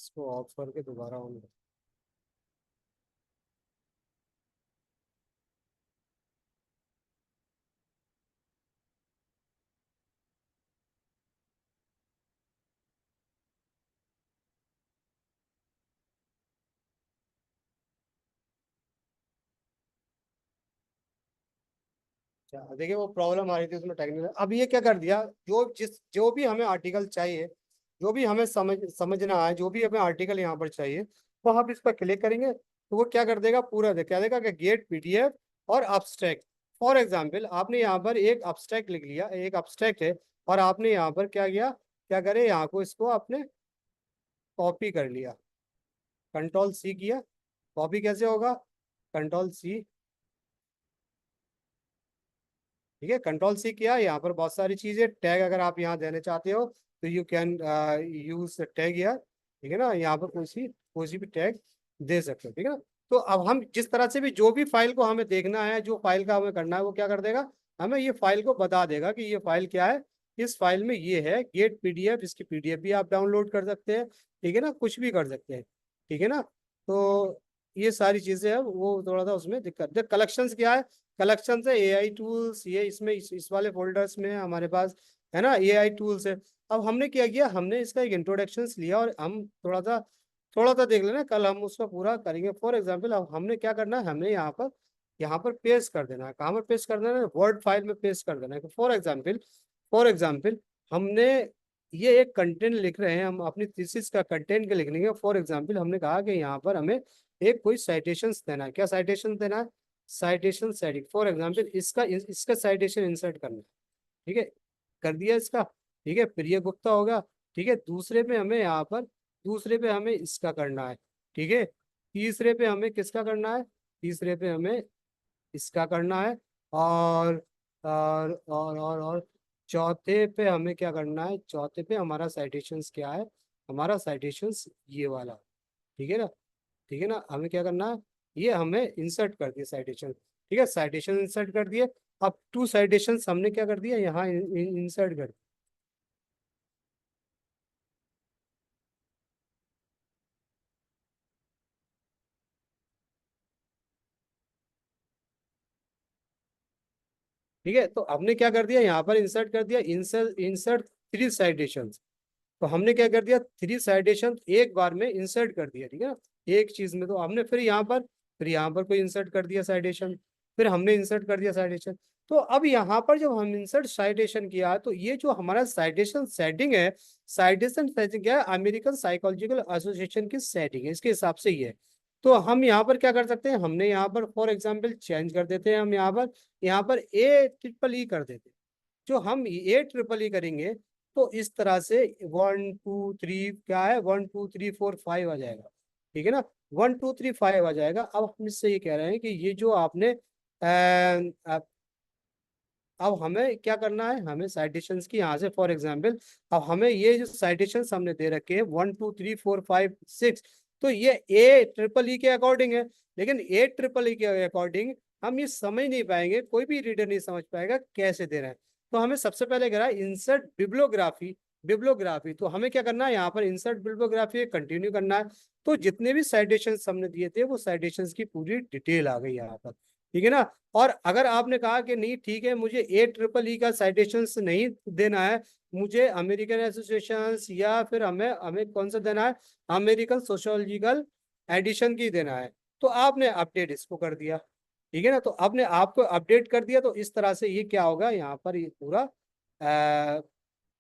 इसको ऑफ करके दोबारा ऑन कर। अच्छा, देखिए वो प्रॉब्लम आ रही थी उसमें टेक्निकल। अब ये क्या कर दिया, जो भी हमें आर्टिकल चाहिए, जो भी हमें समझना है, जो भी हमें आर्टिकल यहाँ पर चाहिए, तो हम इस पर क्लिक करेंगे तो वो क्या कर देगा, पूरा क्या देगा कि गेट पीडीएफ और अब्स्ट्रैक्ट। फॉर एग्जाम्पल आपने यहाँ पर एक अब्स्ट्रैक्ट लिख लिया, एक अब्स्ट्रैक्ट है, और आपने यहाँ पर क्या किया, क्या करे, यहाँ को इसको आपने कॉपी कर लिया, कंट्रोल सी किया। कॉपी कैसे होगा, कंट्रोल सी, ठीक है, कंट्रोल सी किया। यहाँ पर बहुत सारी चीजें, टैग अगर आप यहाँ देने चाहते हो तो यू कैन यूज टैग यार, ठीक है ना, यहाँ पर कोई सी भी टैग दे सकते हो, ठीक है ना। तो अब हम जिस तरह से भी जो भी फाइल को हमें देखना है, जो फाइल का हमें करना है, वो क्या कर देगा, हमें ये फाइल को बता देगा कि ये फाइल क्या है। इस फाइल में ये है गेट पीडीएफ, इसकी पीडीएफ भी आप डाउनलोड कर सकते हैं, ठीक है ना, कुछ भी कर सकते हैं, ठीक है ना। तो ये सारी चीजें हैं, वो थोड़ा सा उसमें दिक्कत। कलेक्शंस क्या है, कलेक्शन है एआई टूल्स, ये इसमें इस वाले फोल्डर्स में हमारे पास है ना एआई टूल्स है। अब हमने क्या किया, हमने इसका एक इंट्रोडक्शन लिया और हम थोड़ा सा देख लेना, कल हम उसका पूरा करेंगे। फॉर एग्जांपल अब हमने क्या करना है, हमने यहाँ पर पेस्ट कर देना है। कहाँ पर पेस्ट कर देना है, वर्ड फाइल में पेस्ट कर देना है। फॉर एग्जाम्पल हमने ये एक कंटेंट लिख रहे हैं, हम अपनी थीसिस का कंटेंट के लिखने के। फॉर एग्जाम्पल हमने कहा कि यहाँ पर हमें एक कोई साइटेशंस देना है। क्या साइटेशन देना है, साइटेशन सेटिंग। फॉर एग्जांपल इसका साइटेशन इंसर्ट करना है, ठीक है, कर दिया इसका, ठीक है, प्रिय गुप्ता होगा, ठीक है। दूसरे पे हमें इसका करना है, ठीक है। तीसरे पे हमें किसका करना है, तीसरे पे हमें इसका करना है, और और चौथे पे हमें क्या करना है, चौथे पे हमारा साइटेशंस क्या है, हमारा साइटेशंस ये वाला, ठीक है ना, ठीक है ना। हमें क्या करना है, ये हमें इंसर्ट कर दिया साइटेशन, ठीक है, साइटेशन इंसर्ट कर दिए। अब टू साइटेशन हमने क्या कर दिया, यहाँ इंसर्ट कर दिया। ठीक है, तो हमने क्या कर दिया, यहाँ पर इंसर्ट कर दिया, इंसर्ट इंसर्ट थ्री साइटेशन। तो हमने क्या कर दिया, थ्री साइटेशन एक बार में इंसर्ट कर दिया, ठीक है ना, एक चीज में। तो हमने फिर यहाँ पर कोई इंसर्ट कर दिया साइटेशन, फिर हमने इंसर्ट कर दिया साइटेशन। तो अब यहाँ पर जब हम इंसर्ट साइटेशन किया, तो ये जो हमारा साइटेशन सेटिंग है, साइटेशन सेटिंग क्या है, अमेरिकन साइकोलॉजिकल एसोसिएशन की सेटिंग है, इसके हिसाब से ये है। तो हम यहाँ पर क्या कर सकते हैं, हमने यहाँ पर फॉर एग्जाम्पल चेंज कर देते हैं, हम यहाँ पर AEEE कर देते हैं। जो हम AEEE करेंगे तो इस तरह से 1 2 3 क्या है, 1 2 3 4 5 आ जाएगा, ठीक है ना, 1 2 3 5 आ जाएगा। अब हम इससे ये कह रहे हैं कि ये जो आपने अब हमें क्या करना है, हमें साइटेशंस की यहाँ से फॉर एग्जांपल, अब हमें ये जो साइटेशंस हमने दे रखे हैं 1 2 3 4 5 6, तो ये AEEE के अकॉर्डिंग है। लेकिन AEEE के अकॉर्डिंग हम ये समझ नहीं पाएंगे, कोई भी रीडर नहीं समझ पाएगा कैसे दे रहे हैं। तो हमें सबसे पहले कह रहा है इंसर्ट बिब्लियोग्राफी। बिब्लियोग्राफी तो हमें क्या करना है, यहाँ पर इंसर्ट बिब्लियोग्राफी कंटिन्यू करना है। तो जितने भी साइटेशंस हमने दिए थे, वो साइटेशंस की पूरी डिटेल आ गई यहाँ पर, ठीक है ना। और अगर आपने कहा कि नहीं ठीक है, मुझे AEEE का साइटेशंस नहीं देना है, मुझे अमेरिकन एसोसिएशन या फिर हमें हमें कौन सा देना है, अमेरिकन सोशियोलॉजिकल एडिशन की देना है, तो आपने अपडेट इसको कर दिया, ठीक है ना। तो आपने आपको अपडेट कर दिया, तो इस तरह से ये क्या होगा, यहाँ पर ये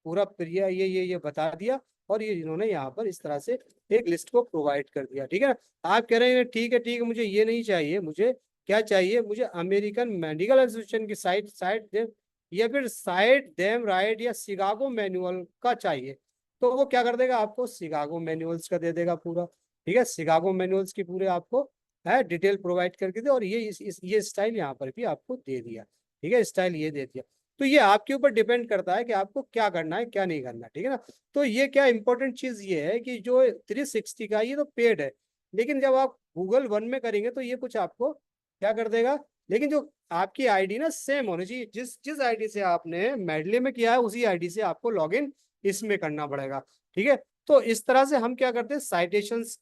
पूरा प्रिय ये बता दिया, और ये इन्होंने यहाँ पर इस तरह से एक लिस्ट को प्रोवाइड कर दिया, ठीक है ना। आप कह रहे हैं ठीक है, मुझे ये नहीं चाहिए, मुझे क्या चाहिए, मुझे अमेरिकन मेडिकल एसोसिएशन की साइट साइट दे, या फिर साइट देम राइट या शिकागो मैनुअल का चाहिए, तो वो क्या कर देगा, आपको शिकागो मैनुअल्स का दे देगा पूरा, ठीक है। शिकागो मैनुअल्स की पूरे आपको है डिटेल प्रोवाइड करके दे, और ये ये स्टाइल यहाँ पर भी आपको दे दिया, ठीक है, स्टाइल ये दे दिया। तो ये आपके ऊपर डिपेंड करता है कि आपको क्या करना है क्या नहीं करना, ठीक है ना। तो ये क्या इंपॉर्टेंट चीज ये है कि जो 360 का ये तो पेड है, लेकिन जब आप गूगल वन में करेंगे तो ये कुछ आपको क्या कर देगा। लेकिन जो आपकी आईडी ना सेम होनी चाहिए, जिस जिस आईडी से आपने मेडले में किया है, उसी आईडी से आपको लॉगिन इसमें करना पड़ेगा, ठीक है। तो इस तरह से हम क्या करते हैं, साइटेशंस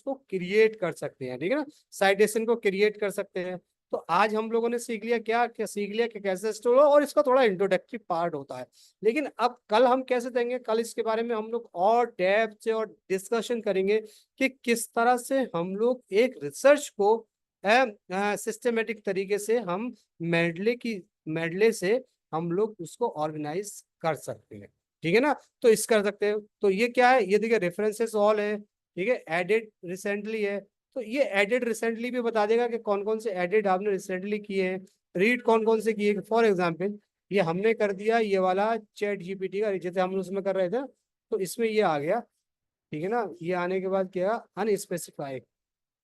को क्रिएट कर सकते हैं, ठीक है ना, साइटेशन को क्रिएट कर सकते हैं। तो आज हम लोगों ने सीख लिया क्या सीख लिया कि कैसे स्टोर हो, और इसका थोड़ा इंट्रोडक्टरी पार्ट होता है। लेकिन अब कल हम कैसे देंगे, कल इसके बारे में हम लोग और डेप्थ से और डिस्कशन करेंगे कि किस तरह से हम लोग एक रिसर्च को सिस्टमेटिक तरीके से हम मेडले से हम लोग उसको ऑर्गेनाइज कर सकते हैं, ठीक है ना। तो इस कर सकते हैं, तो ये क्या है, ये देखिए रेफरेंसेस ऑल है, ठीक है, एडिट रिसेंटली है। तो ये एडिट रिसेंटली भी बता देगा कि कौन कौन से एडिट आपने रिसेंटली किए हैं, रीड कौन कौन से किए। फॉर एग्जांपल ये हमने कर दिया ये वाला चैट जीपीटी का, जैसे हम उसमें कर रहे थे, तो इसमें ये आ गया, ठीक है ना। ये आने के बाद क्या, अनस्पेसिफाइड,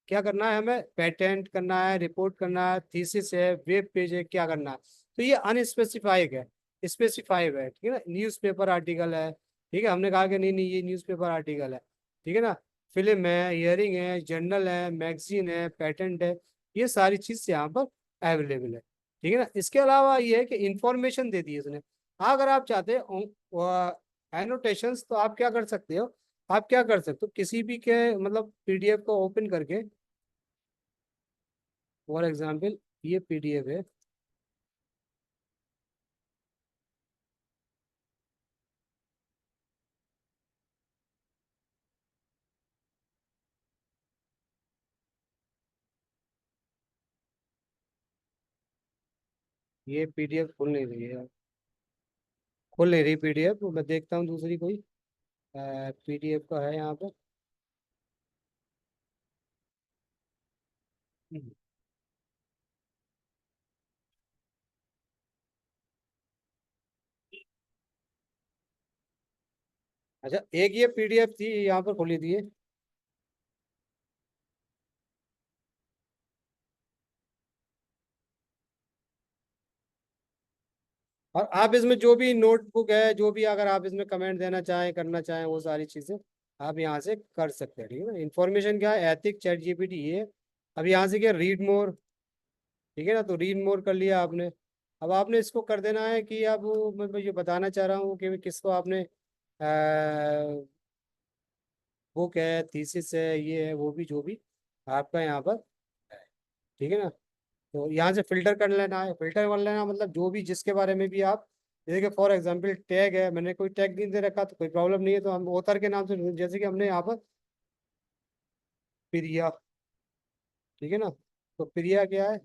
क्या करना है हमें, पेटेंट करना है, रिपोर्ट करना है, थीसिस है, वेब पेज है, क्या करना है। तो ये अनस्पेसिफाइड है, स्पेसिफाइड है, ठीक है ना, न्यूज़पेपर आर्टिकल है, ठीक है, हमने कहा कि नहीं नहीं ये न्यूज़पेपर आर्टिकल है, ठीक है ना, फिल्म है, हियरिंग है, जर्नल है, मैगजीन है, पेटेंट है, ये सारी चीज यहाँ पर अवेलेबल है, ठीक है ना। इसके अलावा ये है कि इंफॉर्मेशन दे दी है इसने। अगर आप चाहते हो एनोटेशंस, तो आप क्या कर सकते हो, आप क्या कर सकते हो, किसी भी के मतलब पीडीएफ को ओपन करके, फॉर एग्जाम्पल ये पीडीएफ है, ये पीडीएफ खुल नहीं रही है, खुल नहीं रही पीडीएफ, मैं देखता हूँ दूसरी कोई पीडीएफ का है यहाँ पर। हम्म। अच्छा, एक ये पीडीएफ थी यहाँ पर खुली थी, और आप इसमें जो भी नोटबुक है, जो भी अगर आप इसमें कमेंट देना चाहें, करना चाहें, वो सारी चीजें आप यहाँ से कर सकते हैं, ठीक है ना। इन्फॉर्मेशन क्या है, एथिक चैट जीपीटी ये। अब यहाँ से क्या, रीड मोर, ठीक है ना, तो रीड मोर कर लिया आपने। अब आपने इसको कर देना है कि अब मैं ये बताना चाह रहा हूँ कि किसको आपने बुक है, थीसिस है, ये है, वो भी जो भी आपका यहाँ पर है, ठीक है ना। तो यहाँ से फिल्टर कर लेना है, फिल्टर कर लेना मतलब जो भी जिसके बारे में भी आप, जैसे कि फॉर एग्जांपल टैग है, मैंने कोई टैग नहीं दे रखा तो कोई प्रॉब्लम नहीं है, तो हम ऑथर के नाम से, जैसे कि हमने यहाँ पर प्रिया, ठीक है ना, तो प्रिया क्या है,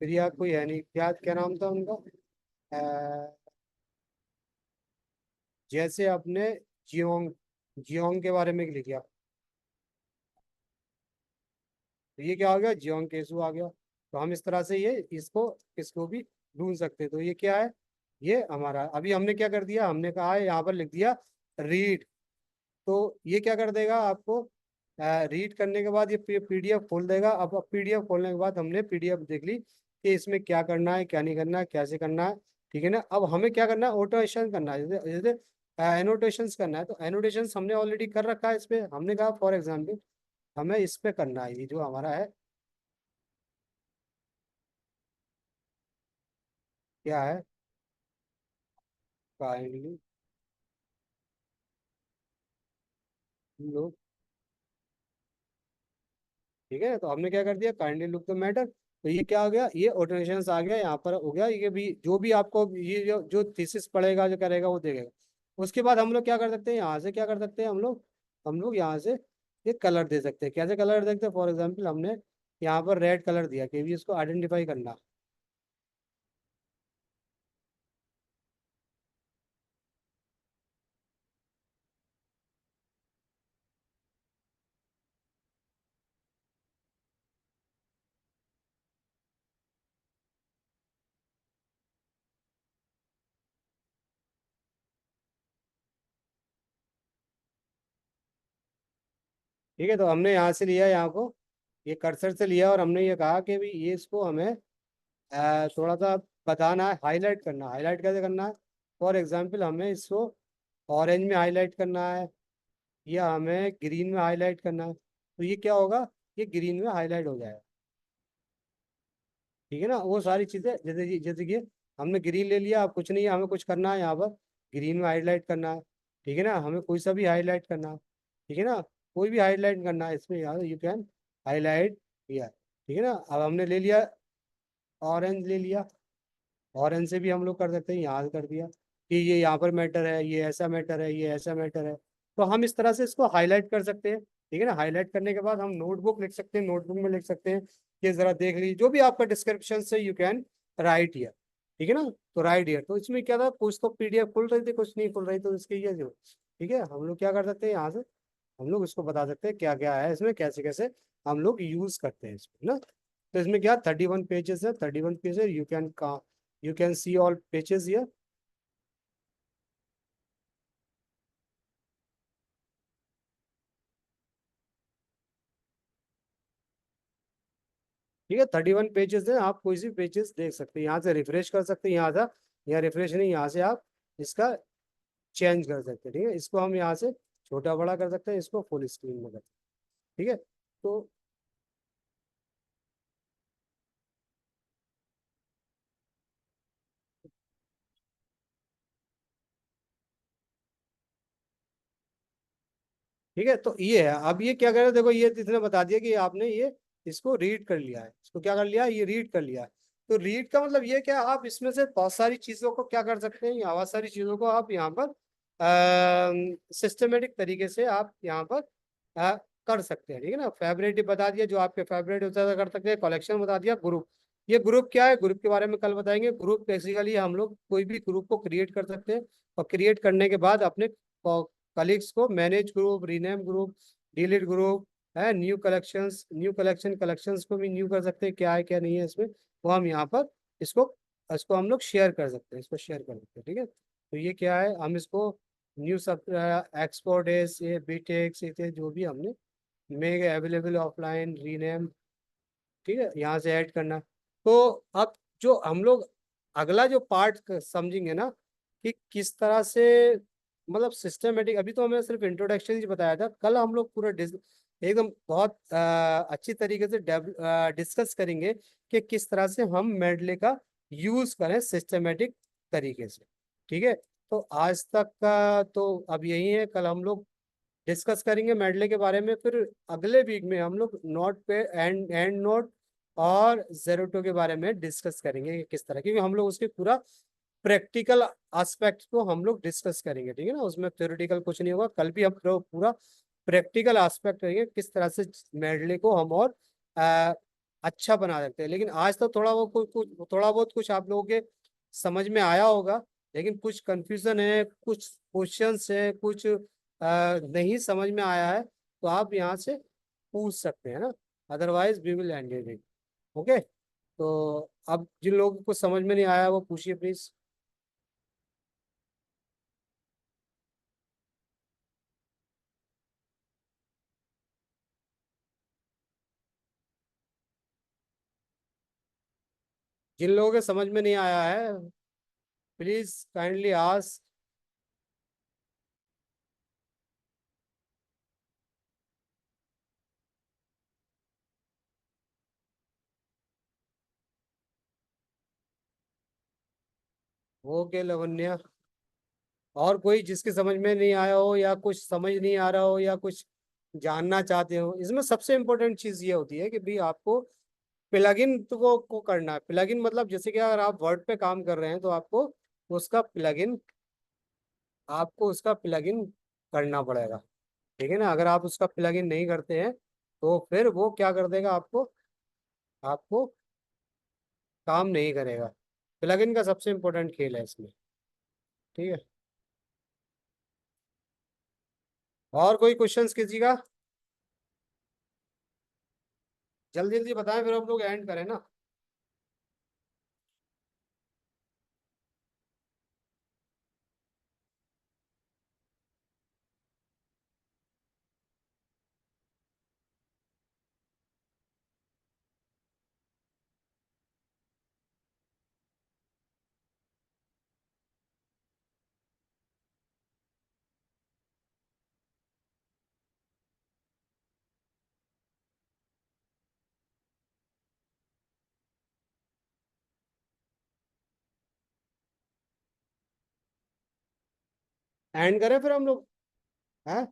प्रिया कोई है नहीं, क्या क्या नाम था उनका, अ, जैसे आपने जियोंग, जियोंग के बारे में लिख दिया, तो ये क्या हो गया, जियोंग केसु आ गया। तो हम इस तरह से ये इसको इसको भी ढूंढ सकते हैं। तो ये क्या है, ये हमारा अभी हमने क्या कर दिया, हमने कहा है यहाँ पर लिख दिया रीड, तो ये क्या कर देगा आपको, रीड करने के बाद ये पीडीएफ खोल देगा। अब पीडीएफ खोलने के बाद हमने पीडीएफ देख ली कि इसमें क्या करना है, क्या नहीं करना है, कैसे करना है, ठीक है ना। अब हमें क्या करना है, ऑटोमेशन करना है, जैसे जैसे एनोटेशंस करना है, तो एनोटेशंस हमने ऑलरेडी कर रखा है इस पे, हमने कहा फॉर एग्जाम्पल हमें इस पे करना है, ये जो हमारा है क्या है, काइंडली लोग, ठीक है। तो हमने क्या कर दिया, काइंडली लुक द मैटर, तो ये क्या हो गया, ये ऑटोमेशन आ गया यहाँ पर, हो गया ये भी, जो भी आपको ये जो थीसिस पढ़ेगा, जो करेगा वो देखेगा। उसके बाद हम लोग क्या कर सकते हैं, यहाँ से क्या कर सकते हैं हम लोग यहाँ से ये कलर दे सकते हैं। कैसे कलर देखते हैं, फॉर एग्जाम्पल हमने यहाँ पर रेड कलर दिया कि भी इसको आइडेंटिफाई करना, ठीक है। तो हमने यहाँ से लिया, यहाँ को ये कर्सर से लिया, और हमने ये कहा कि भी ये इसको हमें थोड़ा सा बताना है, हाईलाइट करना है। हाईलाइट कैसे करना है, फॉर एग्जाम्पल हमें इसको ऑरेंज में हाईलाइट करना है, या हमें ग्रीन में हाईलाइट करना है, तो ये क्या होगा, ये ग्रीन में हाईलाइट हो जाएगा, ठीक है ना। वो सारी चीज़ें जैसे कि हमने ग्रीन ले लिया, अब कुछ नहीं है, हमें कुछ करना है यहाँ पर ग्रीन में हाईलाइट करना है, ठीक है ना, हमें कोई सा भी हाईलाइट करना है, ठीक है ना, कोई भी हाईलाइट करना है इसमें, यहाँ यू कैन हाईलाइट हियर, ठीक है ना। अब हमने ले लिया, ऑरेंज ले लिया, ऑरेंज से भी हम लोग कर सकते हैं, यहाँ कर दिया कि ये यहाँ पर मैटर है, ये ऐसा मैटर है, ये ऐसा मैटर है। तो हम इस तरह से इसको हाईलाइट कर सकते हैं, ठीक है ना। हाईलाइट करने के बाद हम नोटबुक लिख सकते हैं, नोटबुक में लिख सकते हैं कि जरा देख लीजिए जो भी आपका डिस्क्रिप्शन से यू कैन राइट हियर, ठीक है ना। तो राइट हियर, तो इसमें क्या था, कुछ तो पीडीएफ खुल रही थी, कुछ नहीं खुल रही, तो इसके ये जो, ठीक है, हम लोग क्या कर सकते हैं, यहाँ से हम लोग इसको बता सकते हैं क्या क्या है इसमें, कैसे कैसे हम लोग यूज करते हैं इसमें ना। तो इसमें क्या 31 पेजेस है, 31 page, you can see all pages here. ठीक है, 31 पेजेस है, आप कोई सी पेजेस देख सकते हैं, यहाँ से रिफ्रेश कर सकते हैं, यहाँ था, यहाँ रिफ्रेश नहीं, यहाँ से आप इसका चेंज कर सकते हैं, ठीक है। इसको हम यहाँ से छोटा बड़ा कर सकते हैं, इसको फुल स्क्रीन में कर सकते हैं, ठीक है। तो ठीक है, तो ये है, अब ये क्या करें, देखो ये इसने बता दिया कि आपने ये इसको रीड कर लिया है, इसको क्या कर लिया है, ये रीड कर लिया है। तो रीड का मतलब ये क्या, आप इसमें से बहुत सारी चीजों को क्या कर सकते हैं, बहुत सारी चीजों को आप यहाँ पर सिस्टमेटिक तरीके से आप यहाँ पर अ, कर सकते हैं, ठीक है ना। फेवरेट बता दिया, जो आपके फेवरेट होता है कर सकते हैं, कलेक्शन बता दिया, ग्रुप, ये ग्रुप क्या है, ग्रुप के बारे में कल बताएंगे। ग्रुप बेसिकली हम लोग कोई भी ग्रुप को क्रिएट कर सकते हैं, और क्रिएट करने के बाद अपने कलीग्स को manage group, rename group, delete group है, न्यू कलेक्शंस, न्यू कलेक्शंस को भी न्यू कर सकते हैं, क्या है क्या नहीं है इसमें, वो हम यहाँ पर इसको इसको हम लोग शेयर कर सकते हैं, इसको शेयर कर सकते हैं, ठीक है। तो ये क्या है, हम इसको न्यू सब एक्सपोर्ट है, ये बीटेक्स ये जो भी हमने मेक अवेलेबल ऑफलाइन रीनेम, ठीक है, यहाँ से ऐड करना। तो अब जो हम लोग अगला जो पार्ट समझेंगे ना, कि किस तरह से मतलब सिस्टमेटिक, अभी तो हमें सिर्फ इंट्रोडक्शन ही बताया था, कल हम लोग पूरा एकदम बहुत अच्छी तरीके से डिस्कस करेंगे कि किस तरह से हम मेडले का यूज करें सिस्टमेटिक तरीके से, ठीक है। तो आज तक का तो अब यही है, कल हम लोग डिस्कस करेंगे मेडले के बारे में, फिर अगले वीक में हम लोग नोट पे एंड नोट और जेरोटो के बारे में डिस्कस करेंगे कि किस तरह, क्योंकि हम लोग उसके पूरा प्रैक्टिकल एस्पेक्ट को हम लोग डिस्कस करेंगे, ठीक है ना। उसमें थ्योरेटिकल कुछ नहीं होगा, कल भी हम लोग पूरा प्रैक्टिकल एस्पेक्ट करेंगे किस तरह से मेडले को हम और अ, अच्छा बना सकते हैं। लेकिन आज तो थोड़ा वो थोड़ा बहुत कुछ आप लोगों के समझ में आया होगा, लेकिन कुछ कंफ्यूजन है, कुछ क्वेश्चंस है, कुछ नहीं समझ में आया है, तो आप यहाँ से पूछ सकते हैं ना, otherwise we will end it, okay. तो अब जिन लोगों को समझ में नहीं आया वो पूछिए प्लीज। जिन लोगों के समझ में नहीं आया है, please kindly ask. Okay Lavanya, और कोई जिसके समझ में नहीं आया हो, या कुछ समझ नहीं आ रहा हो, या कुछ जानना चाहते हो, इसमें सबसे इम्पोर्टेंट चीज ये होती है कि भाई आपको प्लगइन को करना है। प्लगइन मतलब जैसे कि अगर आप वर्ड पे काम कर रहे हैं, तो उसका प्लगइन आपको उसका प्लगइन करना पड़ेगा, ठीक है ना। अगर आप उसका प्लगइन नहीं करते हैं, तो फिर वो क्या कर देगा, आपको आपको काम नहीं करेगा। प्लगइन का सबसे इम्पोर्टेंट खेल है इसमें, ठीक है। और कोई क्वेश्चंस किसी का, जल्दी जल्दी बताएं, फिर हम लोग एंड करें ना। एंड करें फिर हम लोग, हैं?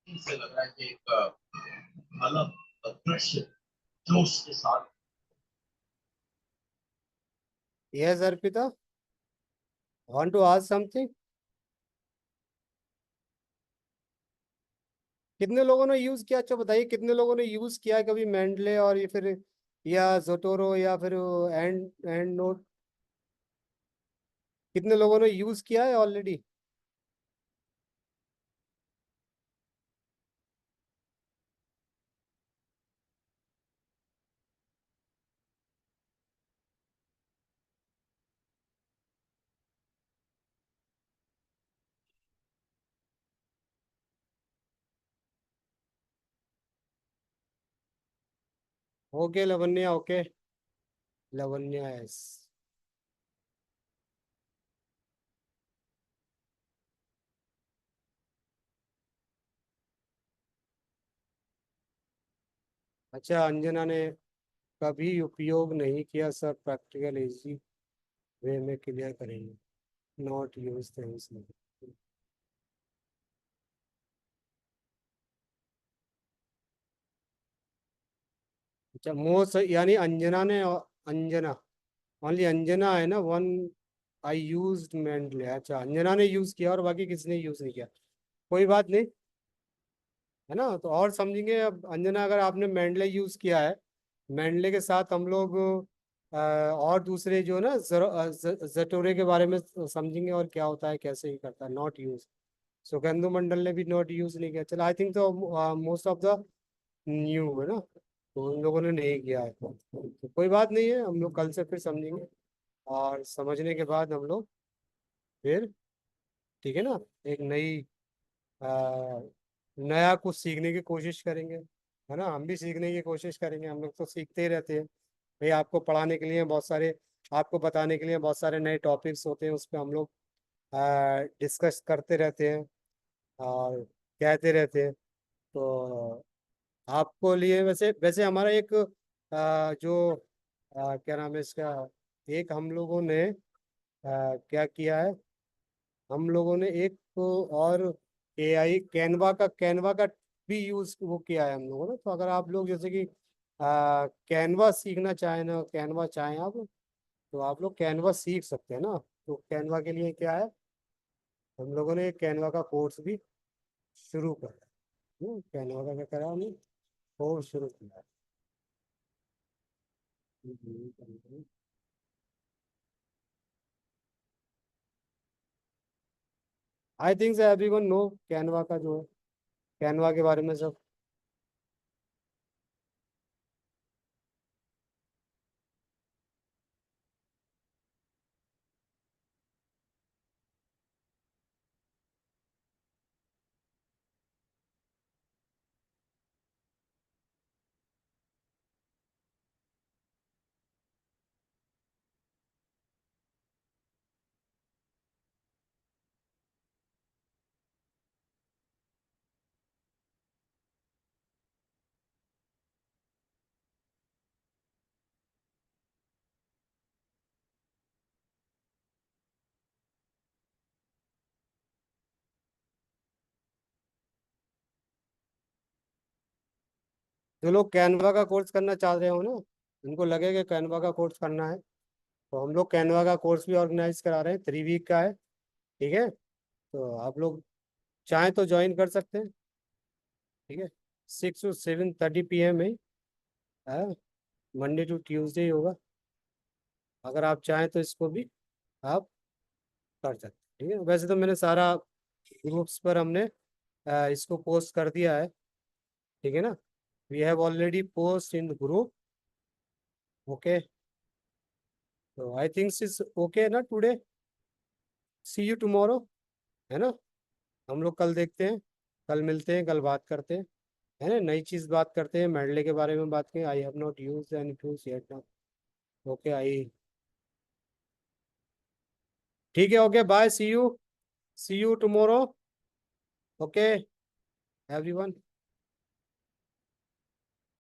से लग रहा है कि एक अलग दृश्य जोश के साथ। Yes Arpita, want to ask something? कितने लोगों ने यूज किया, अच्छा बताइए, कितने लोगों ने यूज किया है कभी मेंडले और ये फिर, या जोटोरो, या फिर एंड एंड नोट? कितने लोगों ने यूज किया है already? Okay Lavanya, okay Lavanya, yes. अच्छा, अंजना ने कभी उपयोग नहीं किया सर, प्रैक्टिकल इजी वे में क्लियर करेंगे, नॉट यूज थैंक्स। अच्छा मोस्ट, यानी अंजना ने, अंजना, ओनली अंजना है ना वन, आई यूज मेंटली, अच्छा अंजना ने यूज किया और बाकी किसी ने यूज नहीं किया, कोई बात नहीं, है ना? तो और समझेंगे अब, अंजना अगर आपने मेंडले यूज किया है, मेंडले के साथ हम लोग और दूसरे जो ना जटोरे के बारे में समझेंगे, और क्या होता है, कैसे ही करता है, नॉट यूज। सुखेंदु मंडल ने भी नॉट यूज नहीं किया, चलो आई थिंक तो मोस्ट ऑफ द न्यू है ना, तो उन लोगों ने नहीं किया है, तो कोई बात नहीं है, हम लोग कल से फिर समझेंगे, और समझने के बाद हम लोग फिर, ठीक है ना, एक नई नया कुछ सीखने की कोशिश करेंगे, है ना? हम भी सीखने की कोशिश करेंगे, हम लोग तो सीखते ही रहते हैं भाई, आपको पढ़ाने के लिए बहुत सारे, आपको बताने के लिए बहुत सारे नए टॉपिक्स होते हैं, उस पर हम लोग डिस्कस करते रहते हैं और कहते रहते हैं, तो आपको लिए वैसे वैसे हमारा एक जो क्या नाम है इसका, एक हम लोगों ने क्या किया है, हम लोगों ने एक तो और एआई कैनवा का भी यूज वो किया है हम लोगों ने, तो अगर आप लोग जैसे कि कैनवा सीखना चाहें ना, कैनवा चाहें आप, तो आप लोग कैनवा सीख सकते हैं ना, तो कैनवा के लिए क्या है, हम लोगों ने कैनवा का कोर्स भी शुरू करा है, कैनवा का क्या करा हमने, कोर्स शुरू किया है। I think everyone know Canva का जो है, कैनवा के बारे में सब। जो लोग कैनवा का कोर्स करना चाह रहे हो ना, उनको लगे कि कैनवा का कोर्स करना है, तो हम लोग कैनवा का कोर्स भी ऑर्गेनाइज करा रहे हैं, 3 वीक का है, ठीक है? तो आप लोग चाहें तो ज्वाइन कर सकते हैं, ठीक है? 6 to 7:30 PM है, मंडे टू ट्यूसडे होगा, अगर आप चाहें तो इसको भी आप कर सकते हैं, ठीक है? वैसे तो मैंने सारा ग्रुप्स पर हमने इसको पोस्ट कर दिया है, ठीक है ना? We have already post in group, okay, तो आई थिंक इज ओके ना टुडे, सी यू टुमारो, है ना? हम लोग कल देखते हैं, कल मिलते हैं, कल बात करते हैं, है ना, नई चीज बात करते हैं, मेडले के बारे में बात करें। I have not used any tools yet now. Okay, I, ठीक है, okay, bye, see you tomorrow, okay everyone.